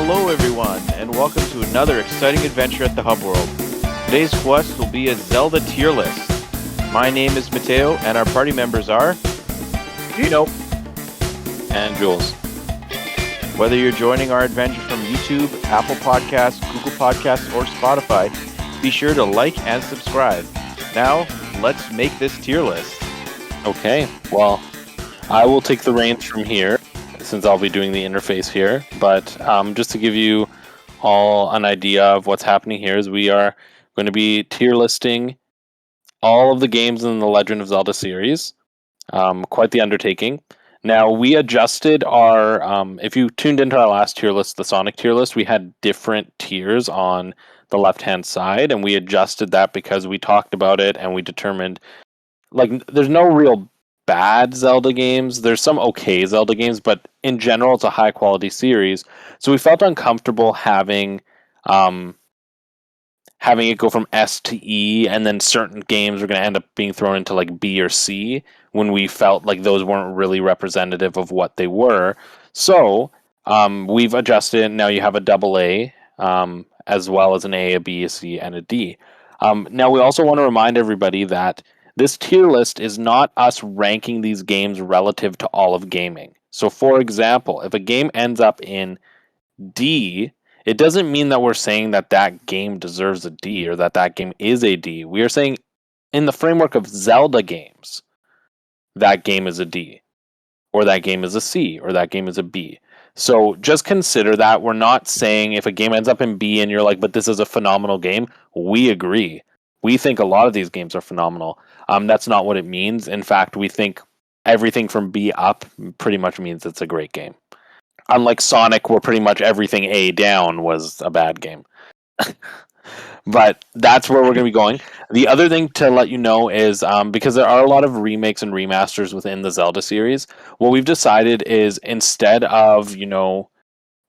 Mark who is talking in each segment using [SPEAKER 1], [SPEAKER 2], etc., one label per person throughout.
[SPEAKER 1] Hello everyone, and welcome to another exciting adventure at the Hub World. Today's quest will be a Zelda tier list. My name is Matteo, and our party members are
[SPEAKER 2] Gino and Gules.
[SPEAKER 1] Whether you're joining our adventure from YouTube, Apple Podcasts, Google Podcasts, or Spotify, be sure to like and subscribe. Now, let's make this tier list.
[SPEAKER 2] Okay, well, I will take the reins from here, since I'll be doing the interface here. But just to give you all an idea of what's happening here, is we are going to be tier listing all of the games in the Legend of Zelda series. Quite the undertaking. Now, we adjusted our, if you tuned into our last tier list, the Sonic tier list, we had different tiers on the left-hand side, and we adjusted that because we talked about it and we determined, there's no real bad Zelda games. There's some okay Zelda games, but in general, it's a high-quality series. So we felt uncomfortable having it go from S to E, and then certain games are going to end up being thrown into B or C, when we felt like those weren't really representative of what they were. So we've adjusted. Now you have a double A, as well as an A, a B, a C, and a D. Now we also want to remind everybody that this tier list is not us ranking these games relative to all of gaming. So for example, if a game ends up in D, it doesn't mean that we're saying that that game deserves a D or that game is a D. We are saying in the framework of Zelda games, that game is a D, or that game is a C, or that game is a B. So just consider that. We're not saying if a game ends up in B and you're like, but this is a phenomenal game. We agree. We think a lot of these games are phenomenal. That's not what it means. In fact, we think everything from B up pretty much means it's a great game. Unlike Sonic, where pretty much everything A down was a bad game. But that's where we're going to be going. The other thing to let you know is, because there are a lot of remakes and remasters within the Zelda series, what we've decided is, instead of,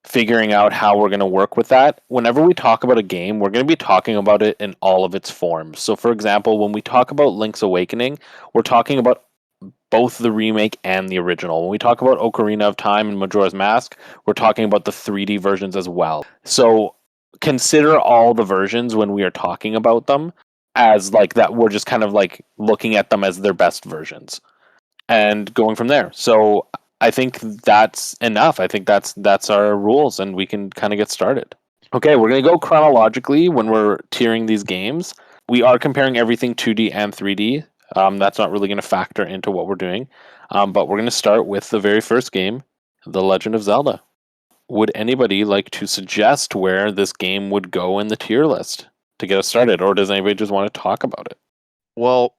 [SPEAKER 2] figuring out how we're going to work with that, whenever we talk about a game, we're going to be talking about it in all of its forms. So, for example, when we talk about Link's Awakening, we're talking about both the remake and the original. When we talk about Ocarina of Time and Majora's Mask, we're talking about the 3D versions as well. So consider all the versions when we are talking about them as that. We're just kind of looking at them as their best versions and going from there. So I think that's enough. I think that's our rules, and we can kind of get started. Okay, we're going to go chronologically when we're tiering these games. We are comparing everything 2D and 3D. That's not really going to factor into what we're doing. But we're going to start with the very first game, The Legend of Zelda. Would anybody like to suggest where this game would go in the tier list to get us started? Or does anybody just want to talk about it?
[SPEAKER 1] Well,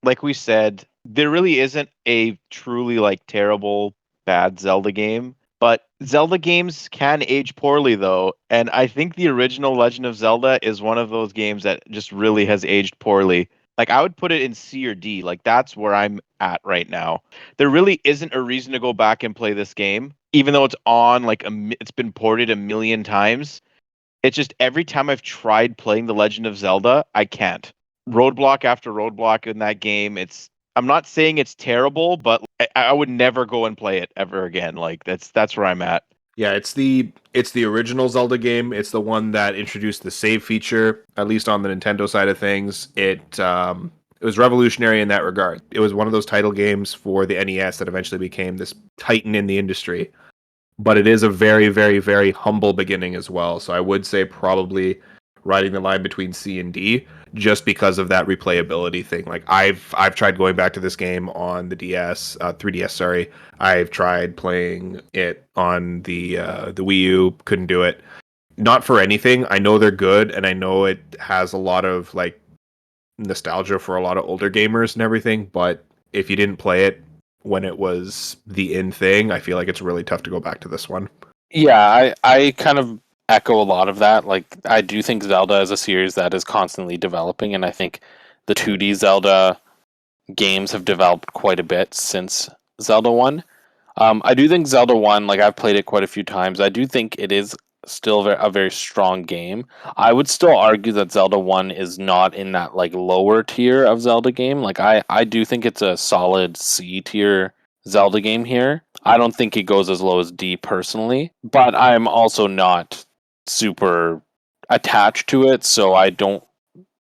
[SPEAKER 1] like we said, there really isn't a truly terrible bad Zelda game. But Zelda games can age poorly, though. And I think the original Legend of Zelda is one of those games that just really has aged poorly. I would put it in C or D. That's where I'm at right now. There really isn't a reason to go back and play this game, even though it's on, it's been ported a million times. It's just every time I've tried playing The Legend of Zelda, I can't. Roadblock after roadblock in that game. I'm not saying it's terrible, but I would never go and play it ever again. That's where I'm at.
[SPEAKER 3] Yeah, it's the original Zelda game. It's the one that introduced the save feature, at least on the Nintendo side of things. It was revolutionary in that regard. It was one of those title games for the NES that eventually became this titan in the industry. But it is a very, very, very humble beginning as well. So I would say probably riding the line between C and D, just because of that replayability thing. I've tried going back to this game on the DS, 3DS, sorry. I've tried playing it on the Wii U, couldn't do it. Not for anything. I know they're good, and I know it has a lot of nostalgia for a lot of older gamers and everything, but if you didn't play it when it was the in thing, I feel like it's really tough to go back to this one.
[SPEAKER 2] Yeah, I kind of echo a lot of that. I do think Zelda is a series that is constantly developing, and I think the 2D Zelda games have developed quite a bit since Zelda 1. I do think Zelda 1, I've played it quite a few times. I do think it is still a very strong game. I would still argue that Zelda 1 is not in that lower tier of Zelda game. I do think it's a solid C tier Zelda game here. I don't think it goes as low as D personally, but I'm also not super attached to it, so I don't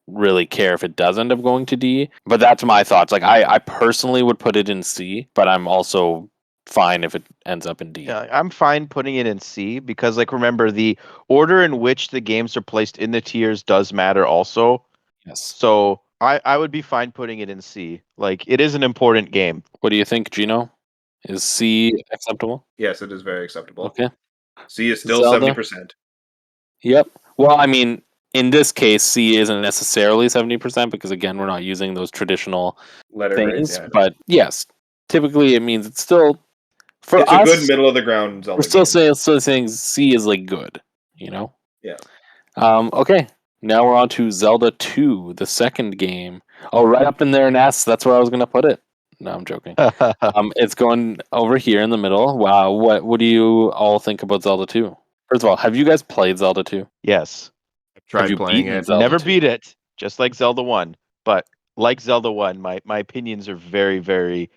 [SPEAKER 2] really care if it does end up going to D. But that's my thoughts. Like I personally would put it in C, but I'm also fine if it ends up in D.
[SPEAKER 1] Yeah, I'm fine putting it in C because, like, remember the order in which the games are placed in the tiers does matter also.
[SPEAKER 2] Yes.
[SPEAKER 1] So I would be fine putting it in C. Like, it is an important game.
[SPEAKER 2] What do you think, Gino? Is C acceptable?
[SPEAKER 3] Yes, it is very acceptable.
[SPEAKER 2] Okay.
[SPEAKER 3] C is still
[SPEAKER 2] Zelda?
[SPEAKER 3] 70%.
[SPEAKER 2] Yep. Well, I mean, in this case, C isn't necessarily 70% because, again, we're not using those traditional
[SPEAKER 3] Letter grades,
[SPEAKER 2] things.
[SPEAKER 3] yeah.
[SPEAKER 2] But yes, typically it means it's still, for
[SPEAKER 3] It's
[SPEAKER 2] us,
[SPEAKER 3] a good middle of the ground Zelda
[SPEAKER 2] we're
[SPEAKER 3] game.
[SPEAKER 2] still saying C is like good, you know?
[SPEAKER 3] Yeah.
[SPEAKER 2] Okay. Now we're on to Zelda 2, the second game. Oh, right up in there in S. That's where I was going to put it. No, I'm joking. It's going over here in the middle. Wow. What do you all think about Zelda 2? First of all, have you guys played Zelda 2?
[SPEAKER 1] Yes.
[SPEAKER 3] I've
[SPEAKER 2] Have
[SPEAKER 3] tried
[SPEAKER 2] you
[SPEAKER 3] playing
[SPEAKER 2] beaten
[SPEAKER 3] it.
[SPEAKER 2] Zelda
[SPEAKER 1] Never
[SPEAKER 2] 2?
[SPEAKER 1] beat it, just like Zelda 1. But like Zelda 1, my opinions are very, very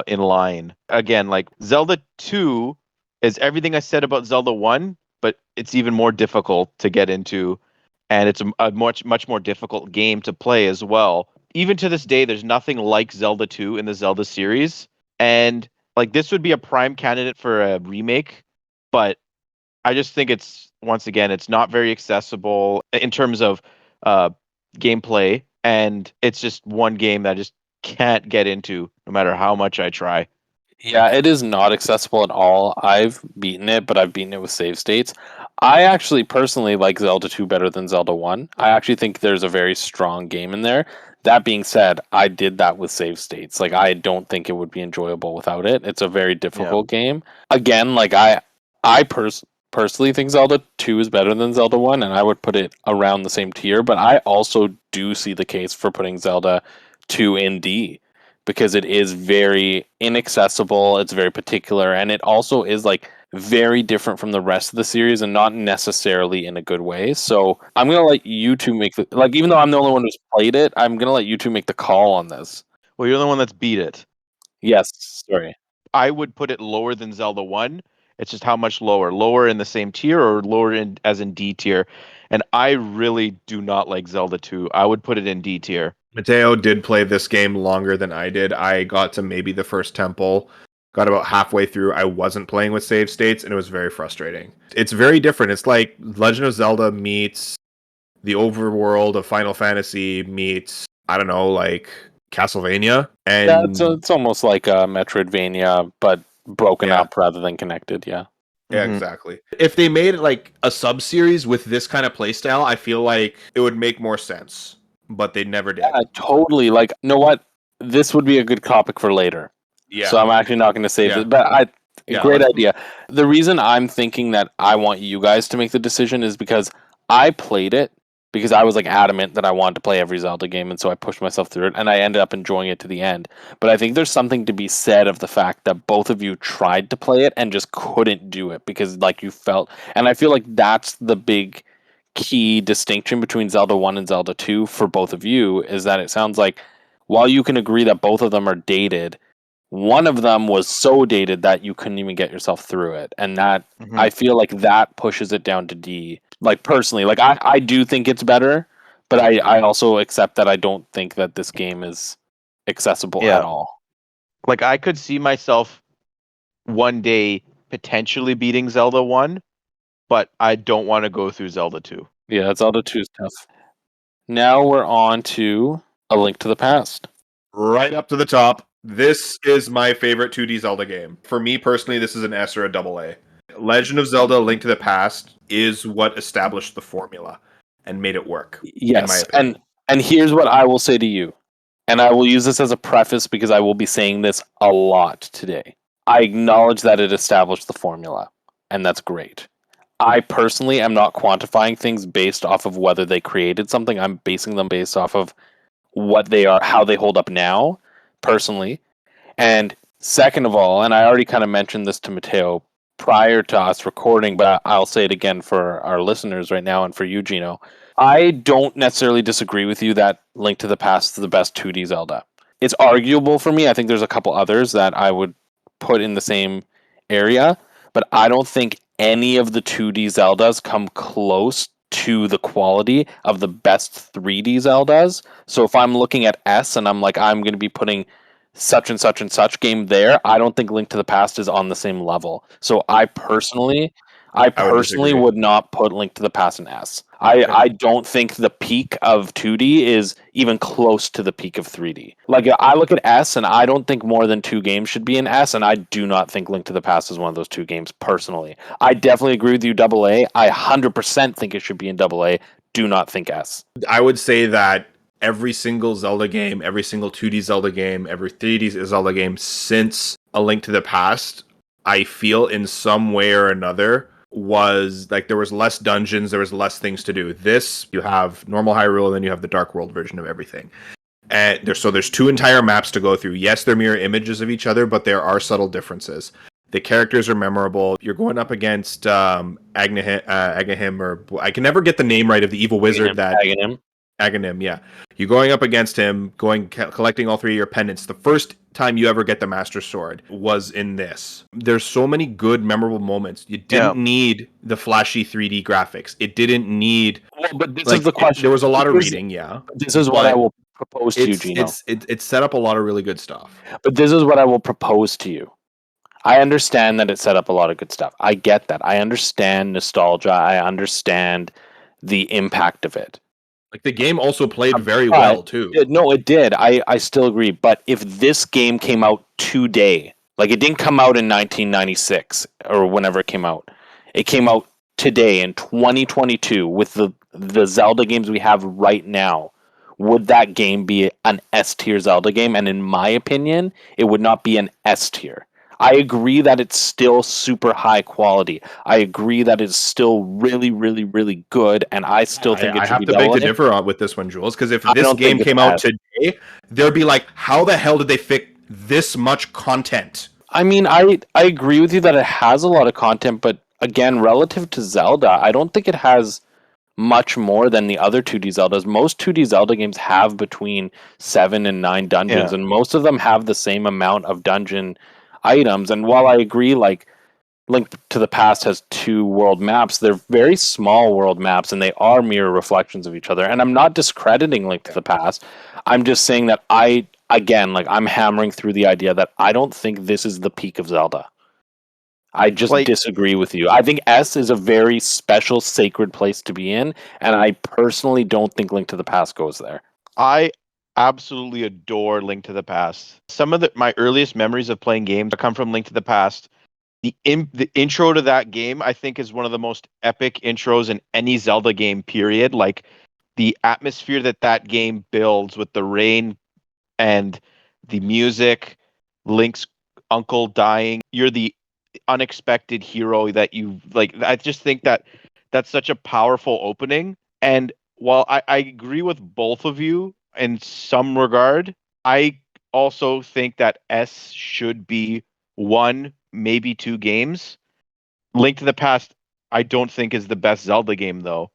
[SPEAKER 1] in line. Again, like Zelda 2 is everything I said about Zelda 1, but it's even more difficult to get into, and it's a much more difficult game to play as well. Even to this day, there's nothing like Zelda 2 in the Zelda series, and like this would be a prime candidate for a remake, but I just think it's once again it's not very accessible in terms of uh, gameplay, and it's just one game that I just can't get into no matter how much I try.
[SPEAKER 2] Yeah, it is not accessible at all. I've beaten it, but I've beaten it with save states. I actually personally like Zelda 2 better than Zelda 1. I actually think there's a very strong game in there. That being said, I did that with save states. Like I don't think it would be enjoyable without it. It's a very
[SPEAKER 1] Yeah.
[SPEAKER 2] difficult game. Again, like I personally think Zelda 2 is better than Zelda 1 and I would put it around the same tier, but I also do see the case for putting Zelda 2 in D because it is very inaccessible, it's very particular, and it also is like very different from the rest of the series and not necessarily in a good way. So I'm gonna let you two make the like even though I'm the only one who's played it, I'm gonna let you two make the call on this.
[SPEAKER 1] Well, you're the one that's beat it.
[SPEAKER 2] Yes, sorry.
[SPEAKER 1] I would put it lower than Zelda 1. It's just how much lower. Lower in the same tier or lower in as in D tier. And I really do not like Zelda 2. I would put it in D tier.
[SPEAKER 3] Matteo did play this game longer than I did. I got to maybe the first temple, got about halfway through. I wasn't playing with save states, and it was very frustrating. It's very different. It's like Legend of Zelda meets the overworld of Final Fantasy meets, I don't know, like Castlevania. And
[SPEAKER 2] Yeah, it's almost like a Metroidvania, but broken
[SPEAKER 3] Yeah.
[SPEAKER 2] up rather than connected, yeah.
[SPEAKER 3] Yeah,
[SPEAKER 1] Mhm.
[SPEAKER 3] exactly. If they made it like a sub-series with this kind of playstyle, I feel like it would make more sense. But they never did.
[SPEAKER 2] Yeah, totally. Like, you know what? This would be a good topic for later.
[SPEAKER 3] Yeah.
[SPEAKER 2] So I'm actually not going to save
[SPEAKER 3] Yeah.
[SPEAKER 2] it, but
[SPEAKER 3] Yeah,
[SPEAKER 2] great
[SPEAKER 3] let's-
[SPEAKER 2] idea. The reason I'm thinking that I want you guys to make the decision is because I played it because I was like adamant that I wanted to play every Zelda game, and so I pushed myself through it, and I ended up enjoying it to the end. But I think there's something to be said of the fact that both of you tried to play it and just couldn't do it because like you felt, and I feel like that's the big key distinction between Zelda 1 and Zelda 2 for both of you is that it sounds like while you can agree that both of them are dated, one of them was so dated that you couldn't even get yourself through it. And that
[SPEAKER 1] Mhm.
[SPEAKER 2] I feel like that pushes it down to D. Like personally, like I do think it's better, but I also accept that I don't think that this game is accessible
[SPEAKER 1] Yeah.
[SPEAKER 2] at all.
[SPEAKER 1] Like I could see myself one day potentially beating Zelda 1, but I don't want to go through Zelda 2.
[SPEAKER 2] Yeah, Zelda 2 is tough. Now we're on to A Link to the Past.
[SPEAKER 3] Right up to the top. This is my favorite 2D Zelda game. For me personally, this is an S or a double A. Legend of Zelda: Link to the Past is what established the formula and made it work.
[SPEAKER 2] Yes,
[SPEAKER 3] in my opinion.
[SPEAKER 2] and here's what I will say to you, and I will use this as a preface because I will be saying this a lot today. I acknowledge that it established the formula, and that's great. I personally am not quantifying things based off of whether they created something. I'm basing them based off of what they are, how they hold up now, personally. And second of all, and I already kind of mentioned this to Matteo prior to us recording, but I'll say it again for our listeners right now and for you, Gino. I don't necessarily disagree with you that Link to the Past is the best 2D Zelda. it's arguable for me. I think there's a couple others that I would put in the same area, but I don't think any of the 2D Zeldas come close to the quality of the best 3D Zeldas. So if I'm looking at S and I'm like, I'm going to be putting such and such and such game there, I don't think Link to the Past is on the same level. So I
[SPEAKER 3] I would
[SPEAKER 2] personally
[SPEAKER 3] disagree.
[SPEAKER 2] would not put Link to the Past in S.
[SPEAKER 3] Okay.
[SPEAKER 2] I don't think the peak of 2D is even close to the peak of 3D. Like, I look at S and I don't think more than 2 games should be in S, and I do not think Link to the Past is one of those 2 games personally. I definitely agree with you, AA. I 100% think it should be in AA. Do not think S.
[SPEAKER 3] I would say that every single Zelda game, every single 2D Zelda game, every 3D Zelda game since A Link to the Past, I feel in some way or another was like there was less dungeons, there was less things to do. This, you have normal Hyrule, and then you have the Dark World version of everything. And there's 2 entire maps to go through. Yes, they're mirror images of each other, but there are subtle differences. The characters are memorable. You're going up against Agahim, or I can never get the name right of the evil wizard that Aghanim, yeah. You're going up against him, collecting all 3 of your pendants. The first time you ever get the Master Sword was in this. There's so many good, memorable moments. You didn't need the flashy 3D graphics. It didn't need.
[SPEAKER 2] Well, but this is the question.
[SPEAKER 3] There was a lot of reading, yeah.
[SPEAKER 2] This is what I will propose to you, Gino.
[SPEAKER 3] It set up a lot of really good stuff.
[SPEAKER 2] But this is what I will propose to you. I understand that it set up a lot of good stuff. I get that. I understand nostalgia. I understand the impact of it.
[SPEAKER 3] Like, the game also played very well, too.
[SPEAKER 2] No, it did. I still agree. But if this game came out today, like it didn't come out in 1996 or whenever it came out, it came out today in 2022 with the Zelda games we have right now, would that game be an S tier Zelda game? And in my opinion, it would not be an S tier. I agree that it's still super high quality. I agree that it's still really, really, really good, and I still think it should
[SPEAKER 3] have
[SPEAKER 2] be
[SPEAKER 3] to beg to
[SPEAKER 2] double A.
[SPEAKER 3] differ on with this one, Jules, because if
[SPEAKER 2] I
[SPEAKER 3] this
[SPEAKER 2] don't
[SPEAKER 3] game
[SPEAKER 2] think
[SPEAKER 3] came
[SPEAKER 2] it
[SPEAKER 3] out
[SPEAKER 2] has.
[SPEAKER 3] today, they'd be like, how the hell did they fit this much content?
[SPEAKER 2] I mean, I agree with you that it has a lot of content, but again, relative to Zelda, I don't think it has much more than the other 2D Zeldas. Most 2D Zelda games have between 7 and 9 dungeons,
[SPEAKER 1] Yeah.
[SPEAKER 2] and most of them have the same amount of dungeon items. And while I agree, like, Link to the Past has 2 world maps, they're very small world maps, and they are mirror reflections of each other. And I'm not discrediting Link to the Past. I'm just saying that I'm hammering through the idea that I don't think this is the peak of Zelda. I just disagree with you. I think S is a very special, sacred place to be in, and I personally don't think Link to the Past goes there.
[SPEAKER 1] I absolutely adore Link to the Past. Some of my earliest memories of playing games come from Link to the Past. The intro to that game, I think, is one of the most epic intros in any Zelda game, period. Like, the atmosphere that game builds with the rain and the music, Link's uncle dying. You're the unexpected hero that you like. I just think that's such a powerful opening. And while I agree with both of you in some regard, I also think that S should be 1, maybe 2 games. Link to the Past, I don't think is the best Zelda game, though.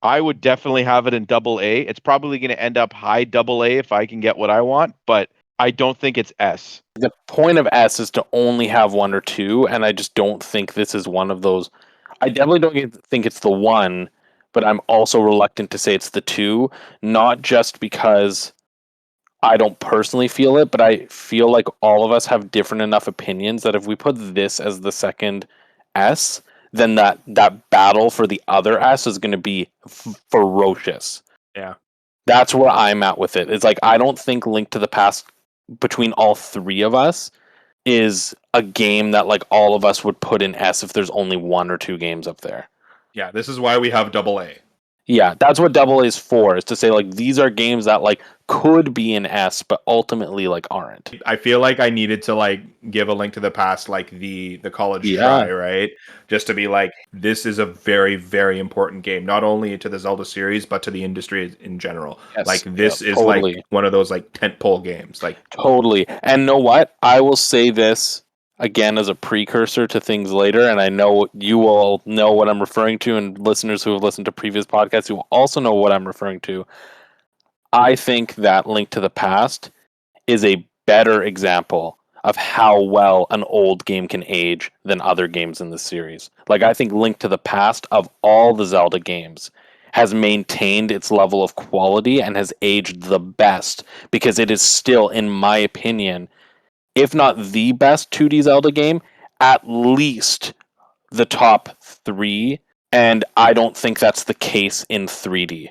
[SPEAKER 1] I would definitely have it in AA. It's probably going to end up high AA if I can get what I want, but I don't think it's S.
[SPEAKER 2] The point of S is to only have 1 or 2, and I just don't think this is one of those. I definitely don't think it's the 1, but I'm also reluctant to say it's the 2, not just because I don't personally feel it, but I feel like all of us have different enough opinions that if we put this as the second S, then that battle for the other S is going to be ferocious.
[SPEAKER 3] Yeah.
[SPEAKER 2] That's where I'm at with it. It's like, I don't think Link to the Past, between all 3 of us, is a game that like all of us would put in S if there's only 1 or 2 games up there.
[SPEAKER 3] Yeah, this is why we have AA.
[SPEAKER 2] Yeah, that's what AA is for, is to say like these are games that like could be an S but ultimately like aren't.
[SPEAKER 3] I feel like I needed to like give A Link to the Past like the college try, right? Just to be like, this is a very, very important game, not only to the Zelda series but to the industry in general.
[SPEAKER 2] Yes,
[SPEAKER 3] like this is
[SPEAKER 2] totally.
[SPEAKER 3] like one of those like tentpole games. Like,
[SPEAKER 2] totally. And know what? I will say this again as a precursor to things later, and I know you will know what I'm referring to, and listeners who have listened to previous podcasts who will also know what I'm referring to. I think that Link to the Past is a better example of how well an old game can age than other games in the series. Like, I think Link to the Past, of all the Zelda games, has maintained its level of quality and has aged the best, because it is still, in my opinion, if not the best 2D Zelda game, at least the top 3. And I don't think that's the case in 3D.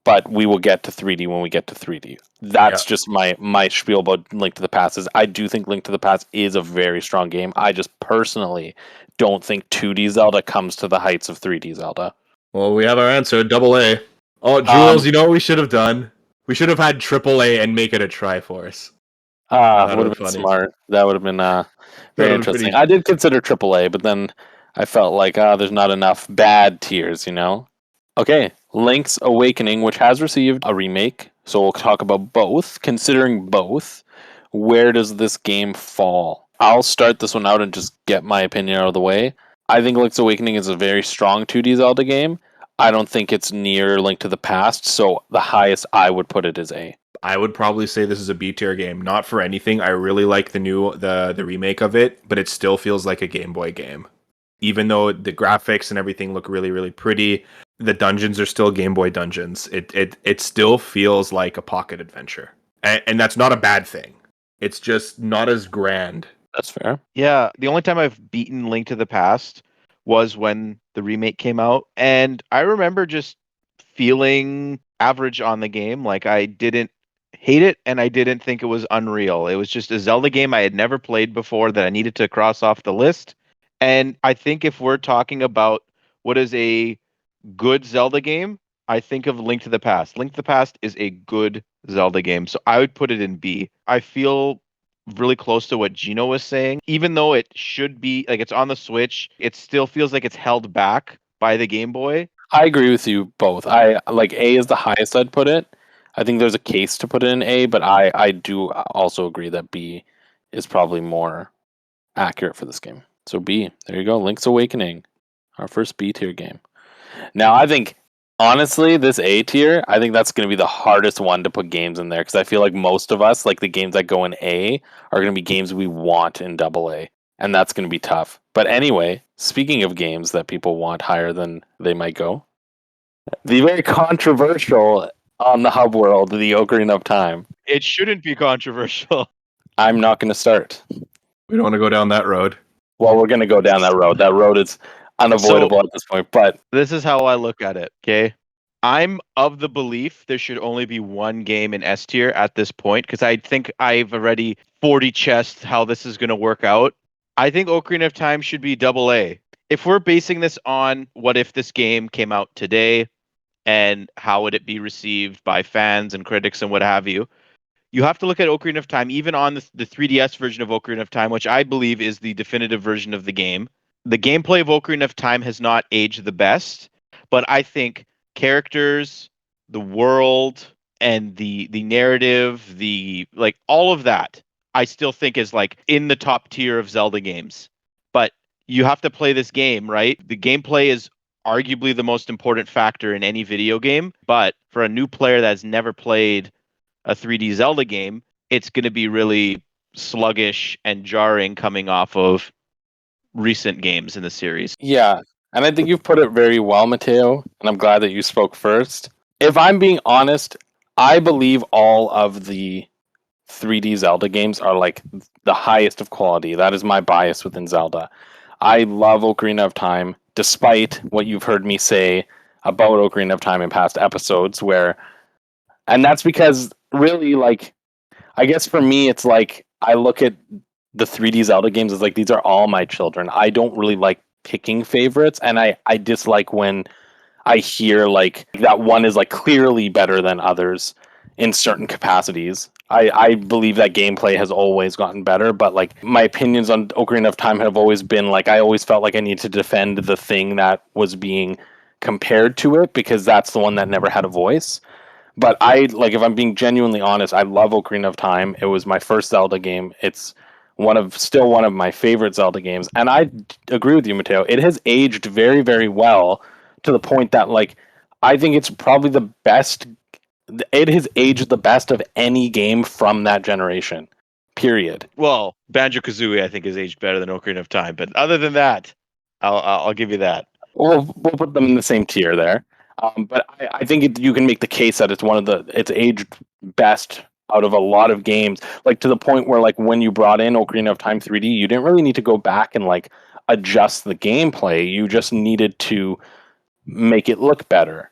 [SPEAKER 2] But we will get to 3D when we get to 3D. That's just my spiel about Link to the Past. Is I do think Link to the Past is a very strong game. I just personally don't think 2D Zelda comes to the heights of 3D Zelda.
[SPEAKER 3] Well, we have our answer, double A. Oh, Jules, you know what we should have done? We should have had triple A and make it a Triforce.
[SPEAKER 2] Would have been smart. That would have been very interesting. I did consider AAA, but then I felt like there's not enough bad tiers, you know? Okay, Link's Awakening, which has received a remake, so we'll talk about both. Considering both, where does this game fall? I'll start this one out and just get my opinion out of the way. I think Link's Awakening is a very strong 2D Zelda game. I don't think it's near Link to the Past, so the highest I would put it is A.
[SPEAKER 3] I would probably say this is a B tier game. Not for anything. I really like the remake of it, but it still feels like a Game Boy game. Even though the graphics and everything look really, really pretty, the dungeons are still Game Boy dungeons. It still feels like a pocket adventure. And that's not a bad thing. It's just not as grand.
[SPEAKER 2] That's fair.
[SPEAKER 1] Yeah, the only time I've beaten Link to the Past was when the remake came out, and I remember just feeling average on the game. Like, I didn't hate it, and I didn't think it was unreal. It was just a Zelda game I had never played before that I needed to cross off the list. And I think if we're talking about what is a good Zelda game, I think of Link to the Past. Link to the Past is a good Zelda game, so I would put it in B. I feel really close to what Gino was saying. Even though it should be, like, it's on the Switch, it still feels like it's held back by the Game Boy.
[SPEAKER 2] I agree with you both. I like A is the highest I'd put it. I think there's a case to put it in A, but I do also agree that B is probably more accurate for this game. So B, there you go. Link's Awakening, our first B tier game. Now, I think, honestly, this A tier, I think that's going to be the hardest one to put games in there, because I feel like most of us, like the games that go in A, are going to be games we want in double A, and that's going to be tough. But anyway, speaking of games that people want higher than they might go, the very controversial on the hub world, the Ocarina of Time.
[SPEAKER 1] It shouldn't be controversial.
[SPEAKER 2] I'm not going to start.
[SPEAKER 3] We don't want to go down that road.
[SPEAKER 2] Well, we're going to go down that road. That road is unavoidable at this point, but
[SPEAKER 1] This is how I look at it, okay? I'm of the belief there should only be one game in S tier at this point, because I think I've already 40 chessed how this is going to work out. I think Ocarina of Time should be double A. If we're basing this on what if this game came out today and how would it be received by fans and critics and what have you, you have to look at Ocarina of Time, even on the 3DS version of Ocarina of Time, which I believe is the definitive version of the game. The gameplay of Ocarina of Time has not aged the best, but I think characters, the world, and the narrative, the, like, all of that, I still think is like in the top tier of Zelda games. But you have to play this game, right? The gameplay is arguably the most important factor in any video game, but for a new player that's never played a 3D Zelda game, it's going to be really sluggish and jarring coming off of recent games in the series.
[SPEAKER 2] yeah. And I think you've put it very well, Matteo, and I'm glad that you spoke first. If I'm being honest, I believe all of the 3D Zelda games are like the highest of quality. That is my bias within Zelda. I love Ocarina of Time, despite what you've heard me say about Ocarina of Time in past episodes, and that's because really, like, I guess for me, it's like I look at the 3D Zelda games as like, these are all my children. I don't really like picking favorites, and I dislike when I hear like that one is like clearly better than others in certain capacities. I believe that gameplay has always gotten better, but like my opinions on Ocarina of Time have always been like, I always felt like I needed to defend the thing that was being compared to it, because that's the one that never had a voice. But if I'm being genuinely honest, I love Ocarina of Time. It was my first Zelda game. It's still one of my favorite Zelda games. And I agree with you, Matteo. It has aged very, very well, to the point that, like, I think it's probably the best it has aged the best of any game from that generation. Period.
[SPEAKER 1] Well, Banjo-Kazooie, I think, is aged better than Ocarina of Time. But other than that, I'll give you that.
[SPEAKER 2] We'll put them in the same tier there. But I think you can make the case that it's aged best out of a lot of games, like to the point where like when you brought in Ocarina of Time 3D, you didn't really need to go back and like adjust the gameplay. You just needed to make it look better.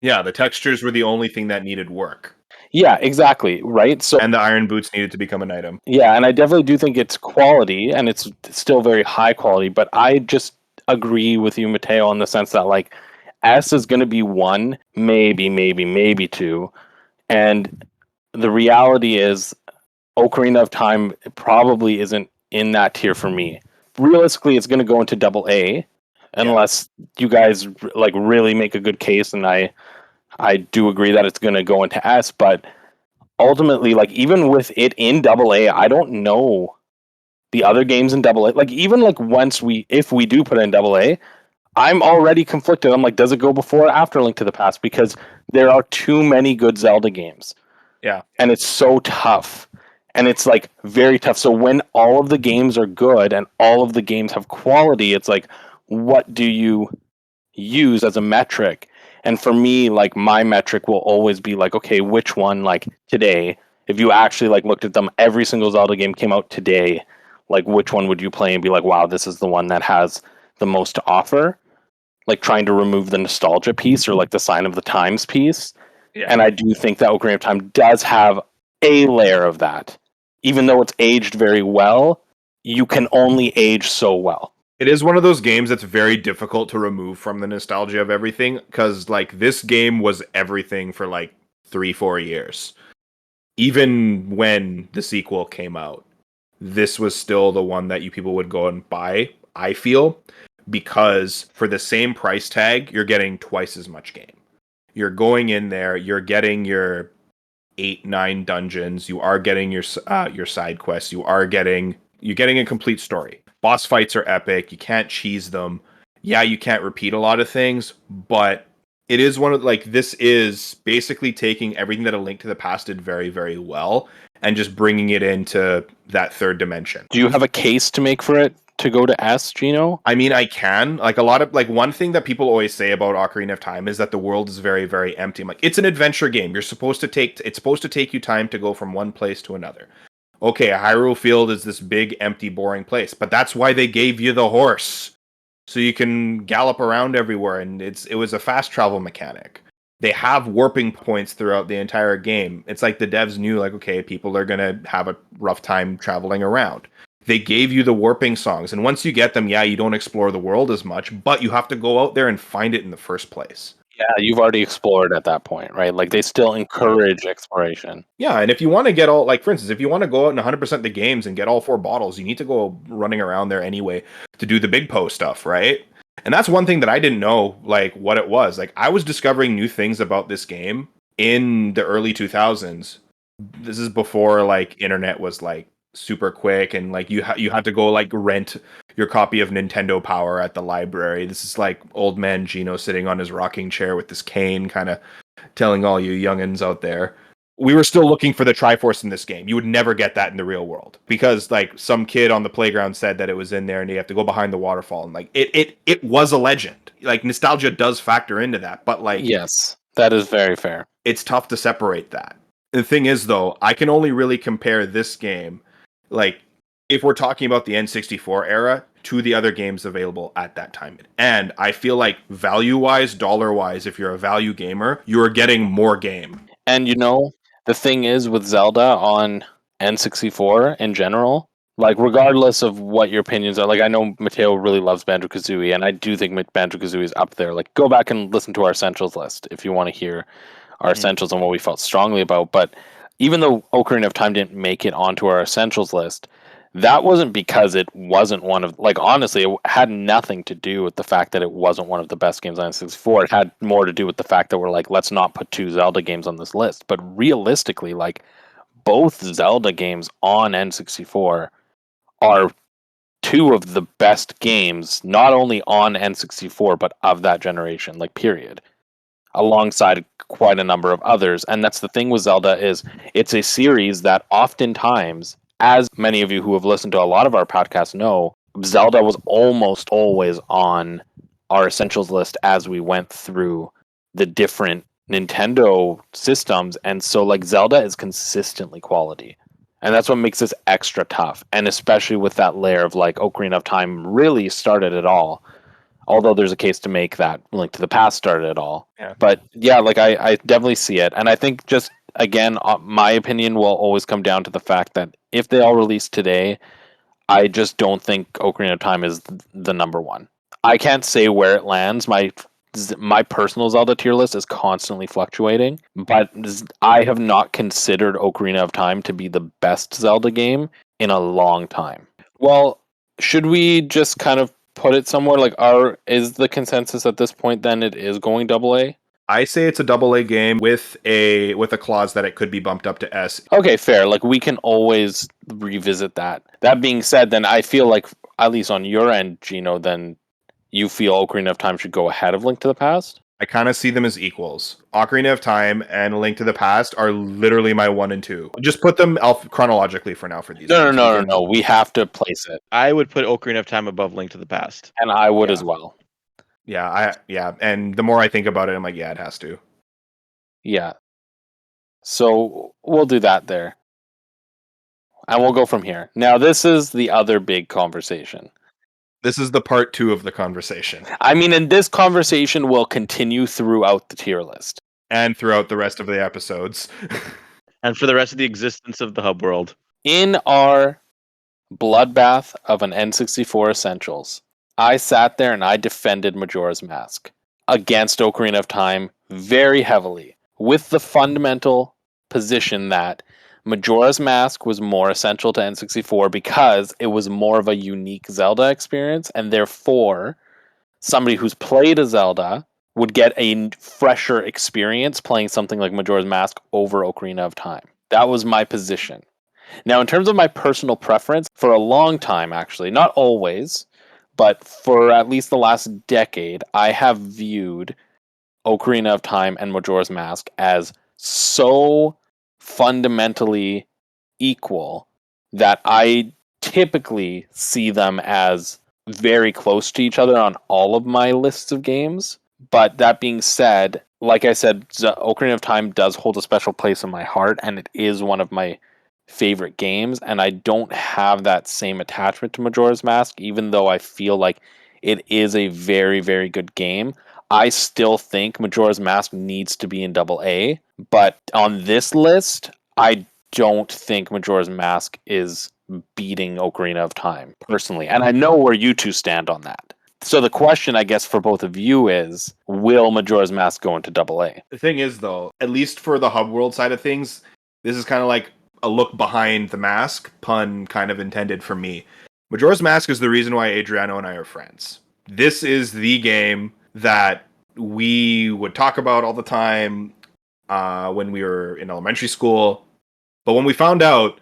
[SPEAKER 3] Yeah, the textures were the only thing that needed work.
[SPEAKER 2] Yeah, exactly. Right. So
[SPEAKER 3] And the iron boots needed to become an item.
[SPEAKER 2] yeah, and I definitely do think it's quality, and it's still very high quality. But I just agree with you, Matteo, in the sense that like S is going to be one, maybe two, and the reality is Ocarina of Time probably isn't in that tier for me. Realistically, it's going to go into double A, unless you guys like really make a good case, and I do agree that it's going to go into S, but ultimately, like even with it in double A, I don't know the other games in double A. Like even like if we do put it in double A, I'm already conflicted. I'm like, does it go before or after Link to the Past? Because there are too many good Zelda games.
[SPEAKER 3] Yeah.
[SPEAKER 2] And it's so tough. And it's like very tough. So when all of the games are good and all of the games have quality, it's like, what do you use as a metric? And for me, like my metric will always be like, okay, which one like today, if you actually like looked at them, every single Zelda game came out today, like which one would you play and be like, wow, this is the one that has the most to offer? Like trying to remove the nostalgia piece or like the sign of the times piece.
[SPEAKER 3] Yeah.
[SPEAKER 2] And I do think that Ocarina of Time does have a layer of that. Even though it's aged very well, you can only age so well.
[SPEAKER 3] It is one of those games that's very difficult to remove from the nostalgia of everything, because like this game was everything for like 3-4 years. Even when the sequel came out, this was still the one that you people would go and buy, I feel, because for the same price tag, you're getting twice as much game. You're going in there, you're getting your 8-9 dungeons, you are getting your side quests, you're getting a complete story. Boss fights are epic, you can't cheese them. Yeah, you can't repeat a lot of things, but it is one of like this is basically taking everything that A Link to the Past did very, very well and just bringing it into that third dimension.
[SPEAKER 2] Do you have a case to make for it to go to S, Gino?
[SPEAKER 3] I mean, I can. Like a lot of like one thing that people always say about Ocarina of Time is that the world is very, very empty. I'm like, it's an adventure game. It's supposed to take you time to go from one place to another. Okay, Hyrule Field is this big, empty, boring place, but that's why they gave you the horse. So you can gallop around everywhere, and it was a fast travel mechanic. They have warping points throughout the entire game. It's like the devs knew, like, okay, people are gonna have a rough time traveling around. They gave you the warping songs, and once you get them, yeah, you don't explore the world as much, but you have to go out there and find it in the first place.
[SPEAKER 2] Yeah, you've already explored at that point, right? Like they still encourage exploration.
[SPEAKER 3] Yeah, and if you want to get all, like, for instance, if you want to go out and 100% the games and get all 4 bottles, you need to go running around there anyway to do the big post stuff, right? And that's one thing that I didn't know, like, what it was. Like, I was discovering new things about this game in the early 2000s. This is before, like, internet was, like, super quick, and, like, you had to go, like, rent your copy of Nintendo Power at the library. This is, like, old man Gino sitting on his rocking chair with this cane, kind of telling all you youngins out there. We were still looking for the Triforce in this game. You would never get that in the real world because like some kid on the playground said that it was in there and you have to go behind the waterfall, and like it was a legend. Like nostalgia does factor into that, but like
[SPEAKER 2] yes, that is very fair.
[SPEAKER 3] It's tough to separate that. The thing is though, I can only really compare this game like if we're talking about the N64 era to the other games available at that time. And I feel like value-wise, dollar-wise, if you're a value gamer, you are getting more game.
[SPEAKER 2] And you know, the thing is with Zelda on N64 in general, like regardless of what your opinions are, like I know Matteo really loves Banjo-Kazooie, and I do think Banjo-Kazooie is up there. Like go back and listen to our essentials list if you want to hear our essentials and what we felt strongly about. But even though Ocarina of Time didn't make it onto our essentials list, that wasn't because it wasn't one of, like, honestly, it had nothing to do with the fact that it wasn't one of the best games on N64. It had more to do with the fact that we're like, let's not put 2 Zelda games on this list. But realistically, like, both Zelda games on N64 are 2 of the best games, not only on N64, but of that generation, like, period. alongside quite a number of others. And that's the thing with Zelda is it's a series that oftentimes, as many of you who have listened to a lot of our podcasts know, Zelda was almost always on our essentials list as we went through the different Nintendo systems. And so like Zelda is consistently quality. And that's what makes this extra tough. And especially with that layer of like Ocarina of Time really started it all. Although there's a case to make that Link to the Past started it all.
[SPEAKER 3] Yeah.
[SPEAKER 2] But yeah, like I definitely see it. And I think just again, my opinion will always come down to the fact that if they all release today, I just don't think Ocarina of Time is the number one. I can't say where it lands. My personal Zelda tier list is constantly fluctuating, but I have not considered Ocarina of Time to be the best Zelda game in a long time. Well, should we just kind of put it somewhere like is the consensus at this point then it is going AA?
[SPEAKER 3] I say it's a AA game with a clause that it could be bumped up to S.
[SPEAKER 2] Okay, fair. Like we can always revisit that. That being said, then I feel like at least on your end, Gino, then you feel Ocarina of Time should go ahead of Link to the Past?
[SPEAKER 3] I kind of see them as equals. Ocarina of Time and Link to the Past are literally my 1 and 2. Just put them chronologically for now for these.
[SPEAKER 2] No. We have to place it.
[SPEAKER 1] I would put Ocarina of Time above Link to the Past.
[SPEAKER 2] And I would as well.
[SPEAKER 3] Yeah, and the more I think about it, I'm like, yeah, it has to.
[SPEAKER 2] Yeah. So we'll do that there. And we'll go from here. Now, this is the other big conversation.
[SPEAKER 3] This is the part 2 of the conversation.
[SPEAKER 2] I mean, and this conversation will continue throughout the tier list.
[SPEAKER 3] And throughout the rest of the episodes.
[SPEAKER 1] And for the rest of the existence of the hub world.
[SPEAKER 2] In our bloodbath of an N64 Essentials, I sat there and I defended Majora's Mask against Ocarina of Time very heavily, with the fundamental position that Majora's Mask was more essential to N64 because it was more of a unique Zelda experience, and therefore somebody who's played a Zelda would get a fresher experience playing something like Majora's Mask over Ocarina of Time. That was my position. Now, in terms of my personal preference, for a long time, actually, not always, but for at least the last decade, I have viewed Ocarina of Time and Majora's Mask as so fundamentally equal that I typically see them as very close to each other on all of my lists of games. But that being said, like I said, Ocarina of Time does hold a special place in my heart, and it is one of my favorite games, and I don't have that same attachment to Majora's Mask, even though I feel like it is a very, very good game. I still think Majora's Mask needs to be in AA, but on this list, I don't think Majora's Mask is beating Ocarina of Time, personally. And I know where you two stand on that. So the question, I guess, for both of you is, will Majora's Mask go into AA?
[SPEAKER 3] The thing is, though, at least for the hub world side of things, this is kind of like a look behind the mask, pun kind of intended for me. Majora's Mask is the reason why Adriano and I are friends. This is the game that we would talk about all the time when we were in elementary school. But when we found out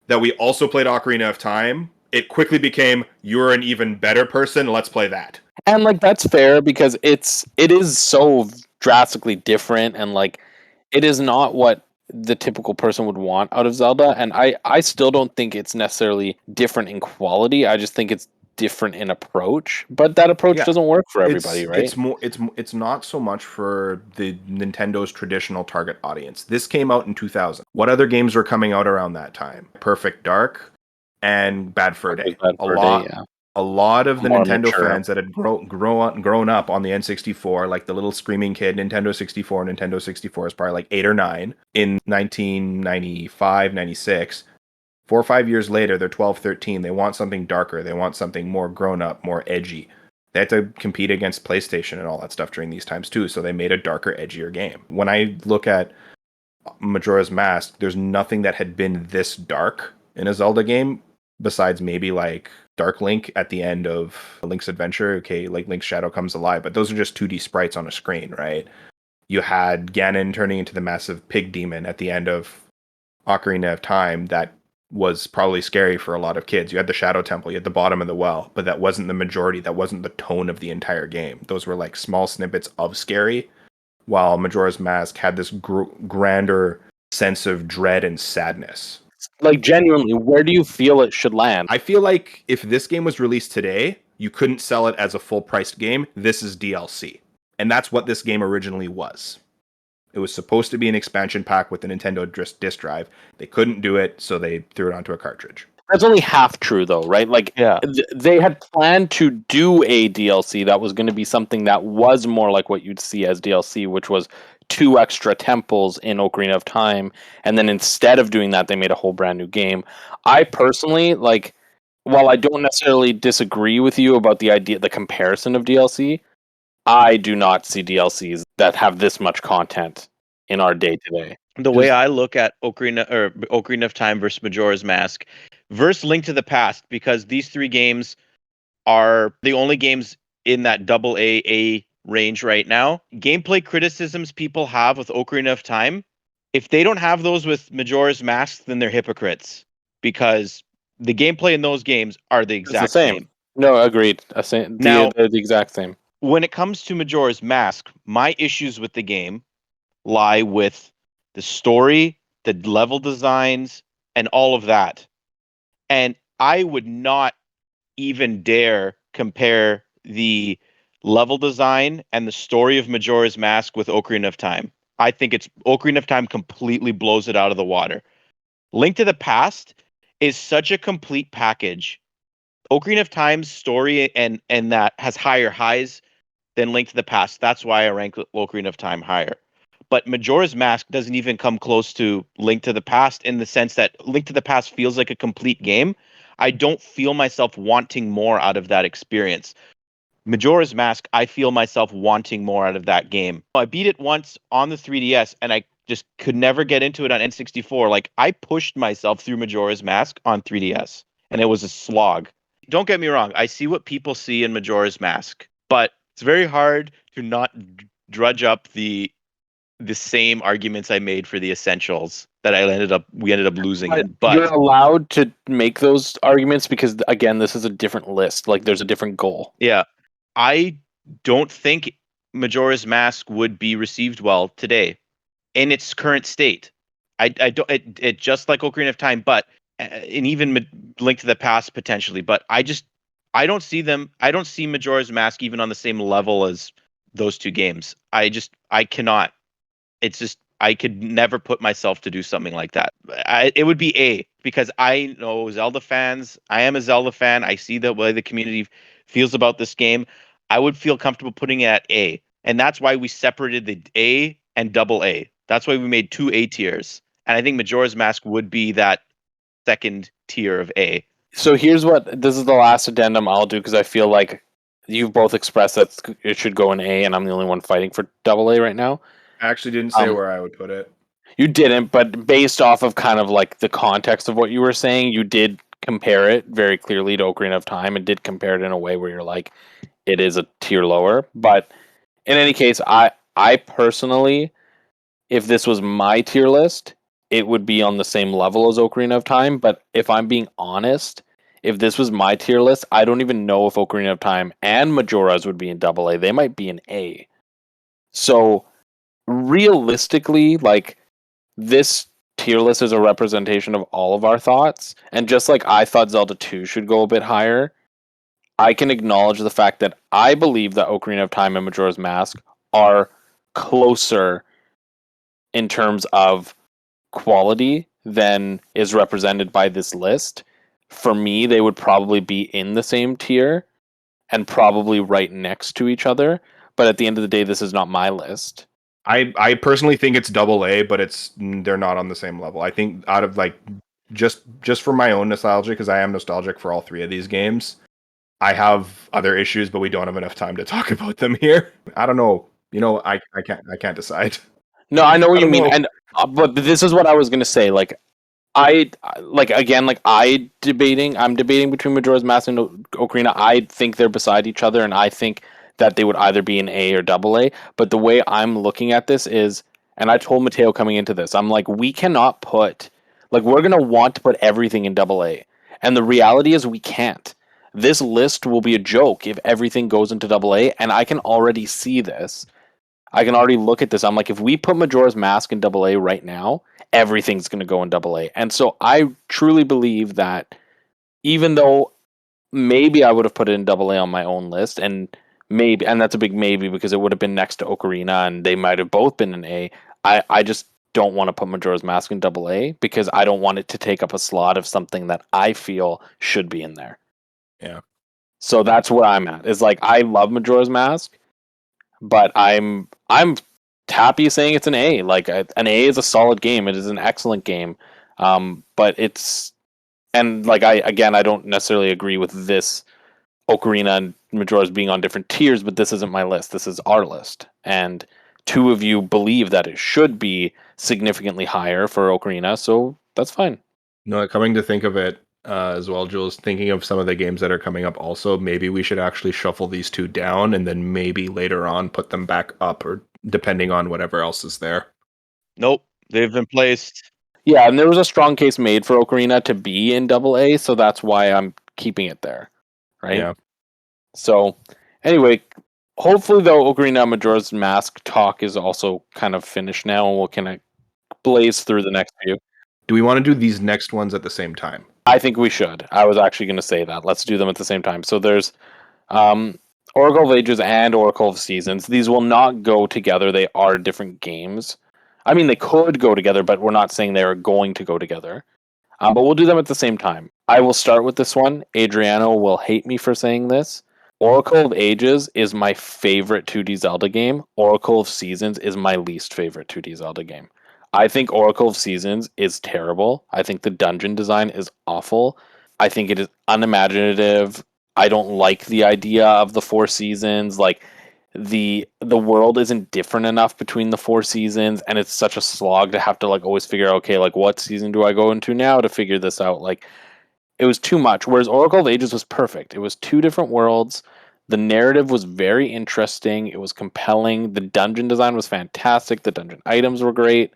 [SPEAKER 3] that we also played Ocarina of Time, it quickly became, you're an even better person, let's play that.
[SPEAKER 2] And like that's fair because it is so drastically different, and like it is not what the typical person would want out of Zelda, and I still don't think it's necessarily different in quality. I just think it's different in approach, but that approach doesn't work for everybody, right?
[SPEAKER 3] It's not so much for the Nintendo's traditional target audience. This came out in 2000. What other games were coming out around that time? Perfect Dark and Bad Fur Day. A lot of the more Nintendo mature fans that had grown up on the N64, like the little screaming kid, Nintendo 64 is probably like 8 or 9 in 1995, 96. 4 or 5 years later, they're 12, 13. They want something darker. They want something more grown up, more edgy. They had to compete against PlayStation and all that stuff during these times too, so they made a darker, edgier game. When I look at Majora's Mask, there's nothing that had been this dark in a Zelda game besides maybe like Dark Link at the end of Link's Adventure. Okay, like Link's Shadow Comes Alive, but those are just 2D sprites on a screen, right? You had Ganon turning into the massive pig demon at the end of Ocarina of Time that was probably scary for a lot of kids. You had the Shadow Temple, you had the bottom of the well, but that wasn't the majority. That wasn't the tone of the entire game. Those were like small snippets of scary while Majora's Mask had this grander sense of dread and sadness.
[SPEAKER 2] Like, genuinely, where do you feel it should land?
[SPEAKER 3] I feel like if this game was released today, you couldn't sell it as a full-priced game. This is DLC. And that's what this game originally was. It was supposed to be an expansion pack with the Nintendo disk drive. They couldn't do it, so they threw it onto a cartridge.
[SPEAKER 2] That's only half true, though, right? Like,
[SPEAKER 1] Yeah.
[SPEAKER 2] They had planned to do a DLC that was going to be something that was more like what you'd see as DLC, which was 2 extra temples in Ocarina of Time, and then instead of doing that, they made a whole brand new game. I personally, like, while I don't necessarily disagree with you about the comparison of DLC, I do not see DLCs that have this much content in our day today.
[SPEAKER 1] The way I look at Ocarina of Time versus Majora's Mask versus Link to the Past, because these 3 games are the only games in that AA range right now. Gameplay criticisms people have with Ocarina of Time, if they don't have those with Majora's Mask, then they're hypocrites, because the gameplay in those games are the exact same.
[SPEAKER 2] No, agreed. They're the exact same.
[SPEAKER 1] When it comes to Majora's Mask, my issues with the game lie with the story, the level designs, and all of that. And I would not even dare compare the level design and the story of Majora's Mask with Ocarina of Time. I think Ocarina of Time completely blows it out of the water. Link to the Past is such a complete package. Ocarina of Time's story and that has higher highs than Link to the Past. That's why I rank Ocarina of Time higher. But Majora's Mask doesn't even come close to Link to the Past, in the sense that Link to the Past feels like a complete game. I don't feel myself wanting more out of that experience. Majora's Mask, I feel myself wanting more out of that game. I beat it once on the 3DS, and I just could never get into it on N64. Like, I pushed myself through Majora's Mask on 3DS, and it was a slog. Don't get me wrong, I see what people see in Majora's Mask, but it's very hard to not drudge up the same arguments I made for the Essentials that we ended up losing. But
[SPEAKER 2] you're allowed to make those arguments because, again, this is a different list. Like, there's a different goal.
[SPEAKER 1] Yeah, I don't think Majora's Mask would be received well today in its current state. I don't. It just like Ocarina of Time, but and even Link to the Past potentially. But I don't see them. I don't see Majora's Mask even on the same level as those 2 games. I cannot. It's just, I could never put myself to do something like that. It would be A, because I know Zelda fans. I am a Zelda fan. I see the way the community feels about this game. I would feel comfortable putting it at A. And that's why we separated the A and double A. That's why we made 2 A tiers. And I think Majora's Mask would be that second tier of A.
[SPEAKER 2] So this is the last addendum I'll do, because I feel like you've both expressed that it should go in A, and I'm the only one fighting for double A right now.
[SPEAKER 3] I actually didn't say where I would put it.
[SPEAKER 2] You didn't, but based off of kind of like the context of what you were saying, you did compare it very clearly to Ocarina of Time, and did compare it in a way where you're like, it is a tier lower. But in any case, I personally, if this was my tier list, it would be on the same level as Ocarina of Time. But if I'm being honest, if this was my tier list, I don't even know if Ocarina of Time and Majora's would be in double A. They might be in A. So realistically, like, this tier list is a representation of all of our thoughts, and just like I thought Zelda 2 should go a bit higher, I can acknowledge the fact that I believe that Ocarina of Time and Majora's Mask are closer in terms of quality than is represented by this list. For me, they would probably be in the same tier and probably right next to each other, but at the end of the day, this is not my list.
[SPEAKER 3] I personally think it's double A, but they're not on the same level. I think out of like just for my own nostalgia, because I am nostalgic for all 3 of these games, I have other issues, but we don't have enough time to talk about them here. I don't know. I can't decide.
[SPEAKER 2] No, I know what you mean, and but this is what I was gonna say. Like, I'm debating between Majora's Mask and Ocarina. I think they're beside each other, and I think that they would either be an A or double A. But the way I'm looking at this is, and I told Matteo coming into this, I'm like, we cannot we're going to want to put everything in double A. And the reality is we can't. This list will be a joke if everything goes into double A, and I can already see this. I can already look at this. I'm like, if we put Majora's Mask in AA right now, everything's going to go in AA. And so I truly believe that even though maybe I would have put it in AA on my own list, and that's a big maybe because it would have been next to Ocarina and they might have both been an A. I just don't want to put Majora's Mask in AA because I don't want it to take up a slot of something that I feel should be in there.
[SPEAKER 3] Yeah.
[SPEAKER 2] So that's where I'm at. It's like I love Majora's Mask, but I'm happy saying it's an A. Like an A is a solid game. It is an excellent game. But it's and like I don't necessarily agree with this Ocarina and Majora's being on different tiers, but this isn't my list. This is our list. And two of you believe that it should be significantly higher for Ocarina, so that's fine.
[SPEAKER 3] No, coming to think of it as well, Jules, thinking of some of the games that are coming up also, maybe we should actually shuffle these two down and then maybe later on put them back up, or depending on whatever else is there.
[SPEAKER 1] Nope, they've been placed.
[SPEAKER 2] Yeah, and there was a strong case made for Ocarina to be in AA, so that's why I'm keeping it there. Right?
[SPEAKER 3] Yeah.
[SPEAKER 2] So, anyway, hopefully, though, Ocarina of Majora's Mask talk is also kind of finished now, and we'll kind of blaze through the next few.
[SPEAKER 3] Do we want to do these next ones at the same time?
[SPEAKER 2] I think we should. I was actually going to say that. Let's do them at the same time. So there's Oracle of Ages and Oracle of Seasons. These will not go together. They are different games. I mean, they could go together, but we're not saying they are going to go together. But we'll do them at the same time. I will start with this one. Adriano will hate me for saying this. Oracle of Ages is my favorite 2D Zelda game. Oracle of Seasons is my least favorite 2D Zelda game. I think Oracle of Seasons is terrible. I think the dungeon design is awful. I think it is unimaginative. I don't like the idea of the 4 seasons. Like the world isn't different enough between the 4 seasons, and it's such a slog to have to like always figure out, okay, like what season do I go into now to figure this out? Like it was too much. Whereas Oracle of Ages was perfect. It was 2 different worlds. The narrative was very interesting. It was compelling. The dungeon design was fantastic. The dungeon items were great.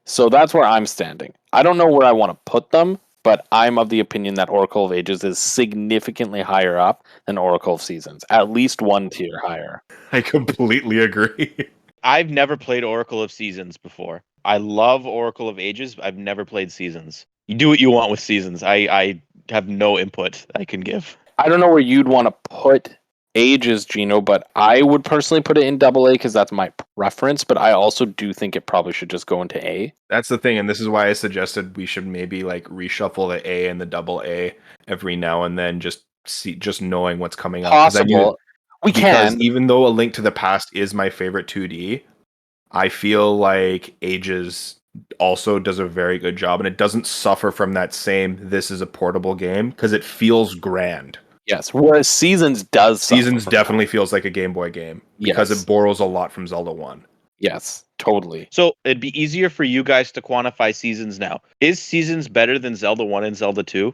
[SPEAKER 2] So that's where I'm standing. I don't know where I want to put them, but I'm of the opinion that Oracle of Ages is significantly higher up than Oracle of Seasons. At least 1 tier higher.
[SPEAKER 3] I completely agree.
[SPEAKER 1] I've never played Oracle of Seasons before. I love Oracle of Ages. I've never played Seasons. You do what you want with Seasons. I have no input I can give.
[SPEAKER 2] I don't know where you'd want to put Ages, Gino, but I would personally put it in AA because that's my preference, but I also do think it probably should just go into A.
[SPEAKER 3] That's the thing, and this is why I suggested we should maybe like reshuffle the A and the AA every now and then, just knowing what's coming up.
[SPEAKER 2] Possible. We
[SPEAKER 3] because
[SPEAKER 2] can.
[SPEAKER 3] Even though A Link to the Past is my favorite 2D, I feel like Ages also does a very good job, and it doesn't suffer from that same "this is a portable game" because it feels grand.
[SPEAKER 2] Yes, whereas Seasons does.
[SPEAKER 3] Seasons definitely feels like a Game Boy game because
[SPEAKER 2] Yes.
[SPEAKER 3] it borrows a lot from Zelda 1.
[SPEAKER 2] Yes, totally.
[SPEAKER 1] So it'd be easier for you guys to quantify Seasons now. Is Seasons better than Zelda 1 and Zelda 2?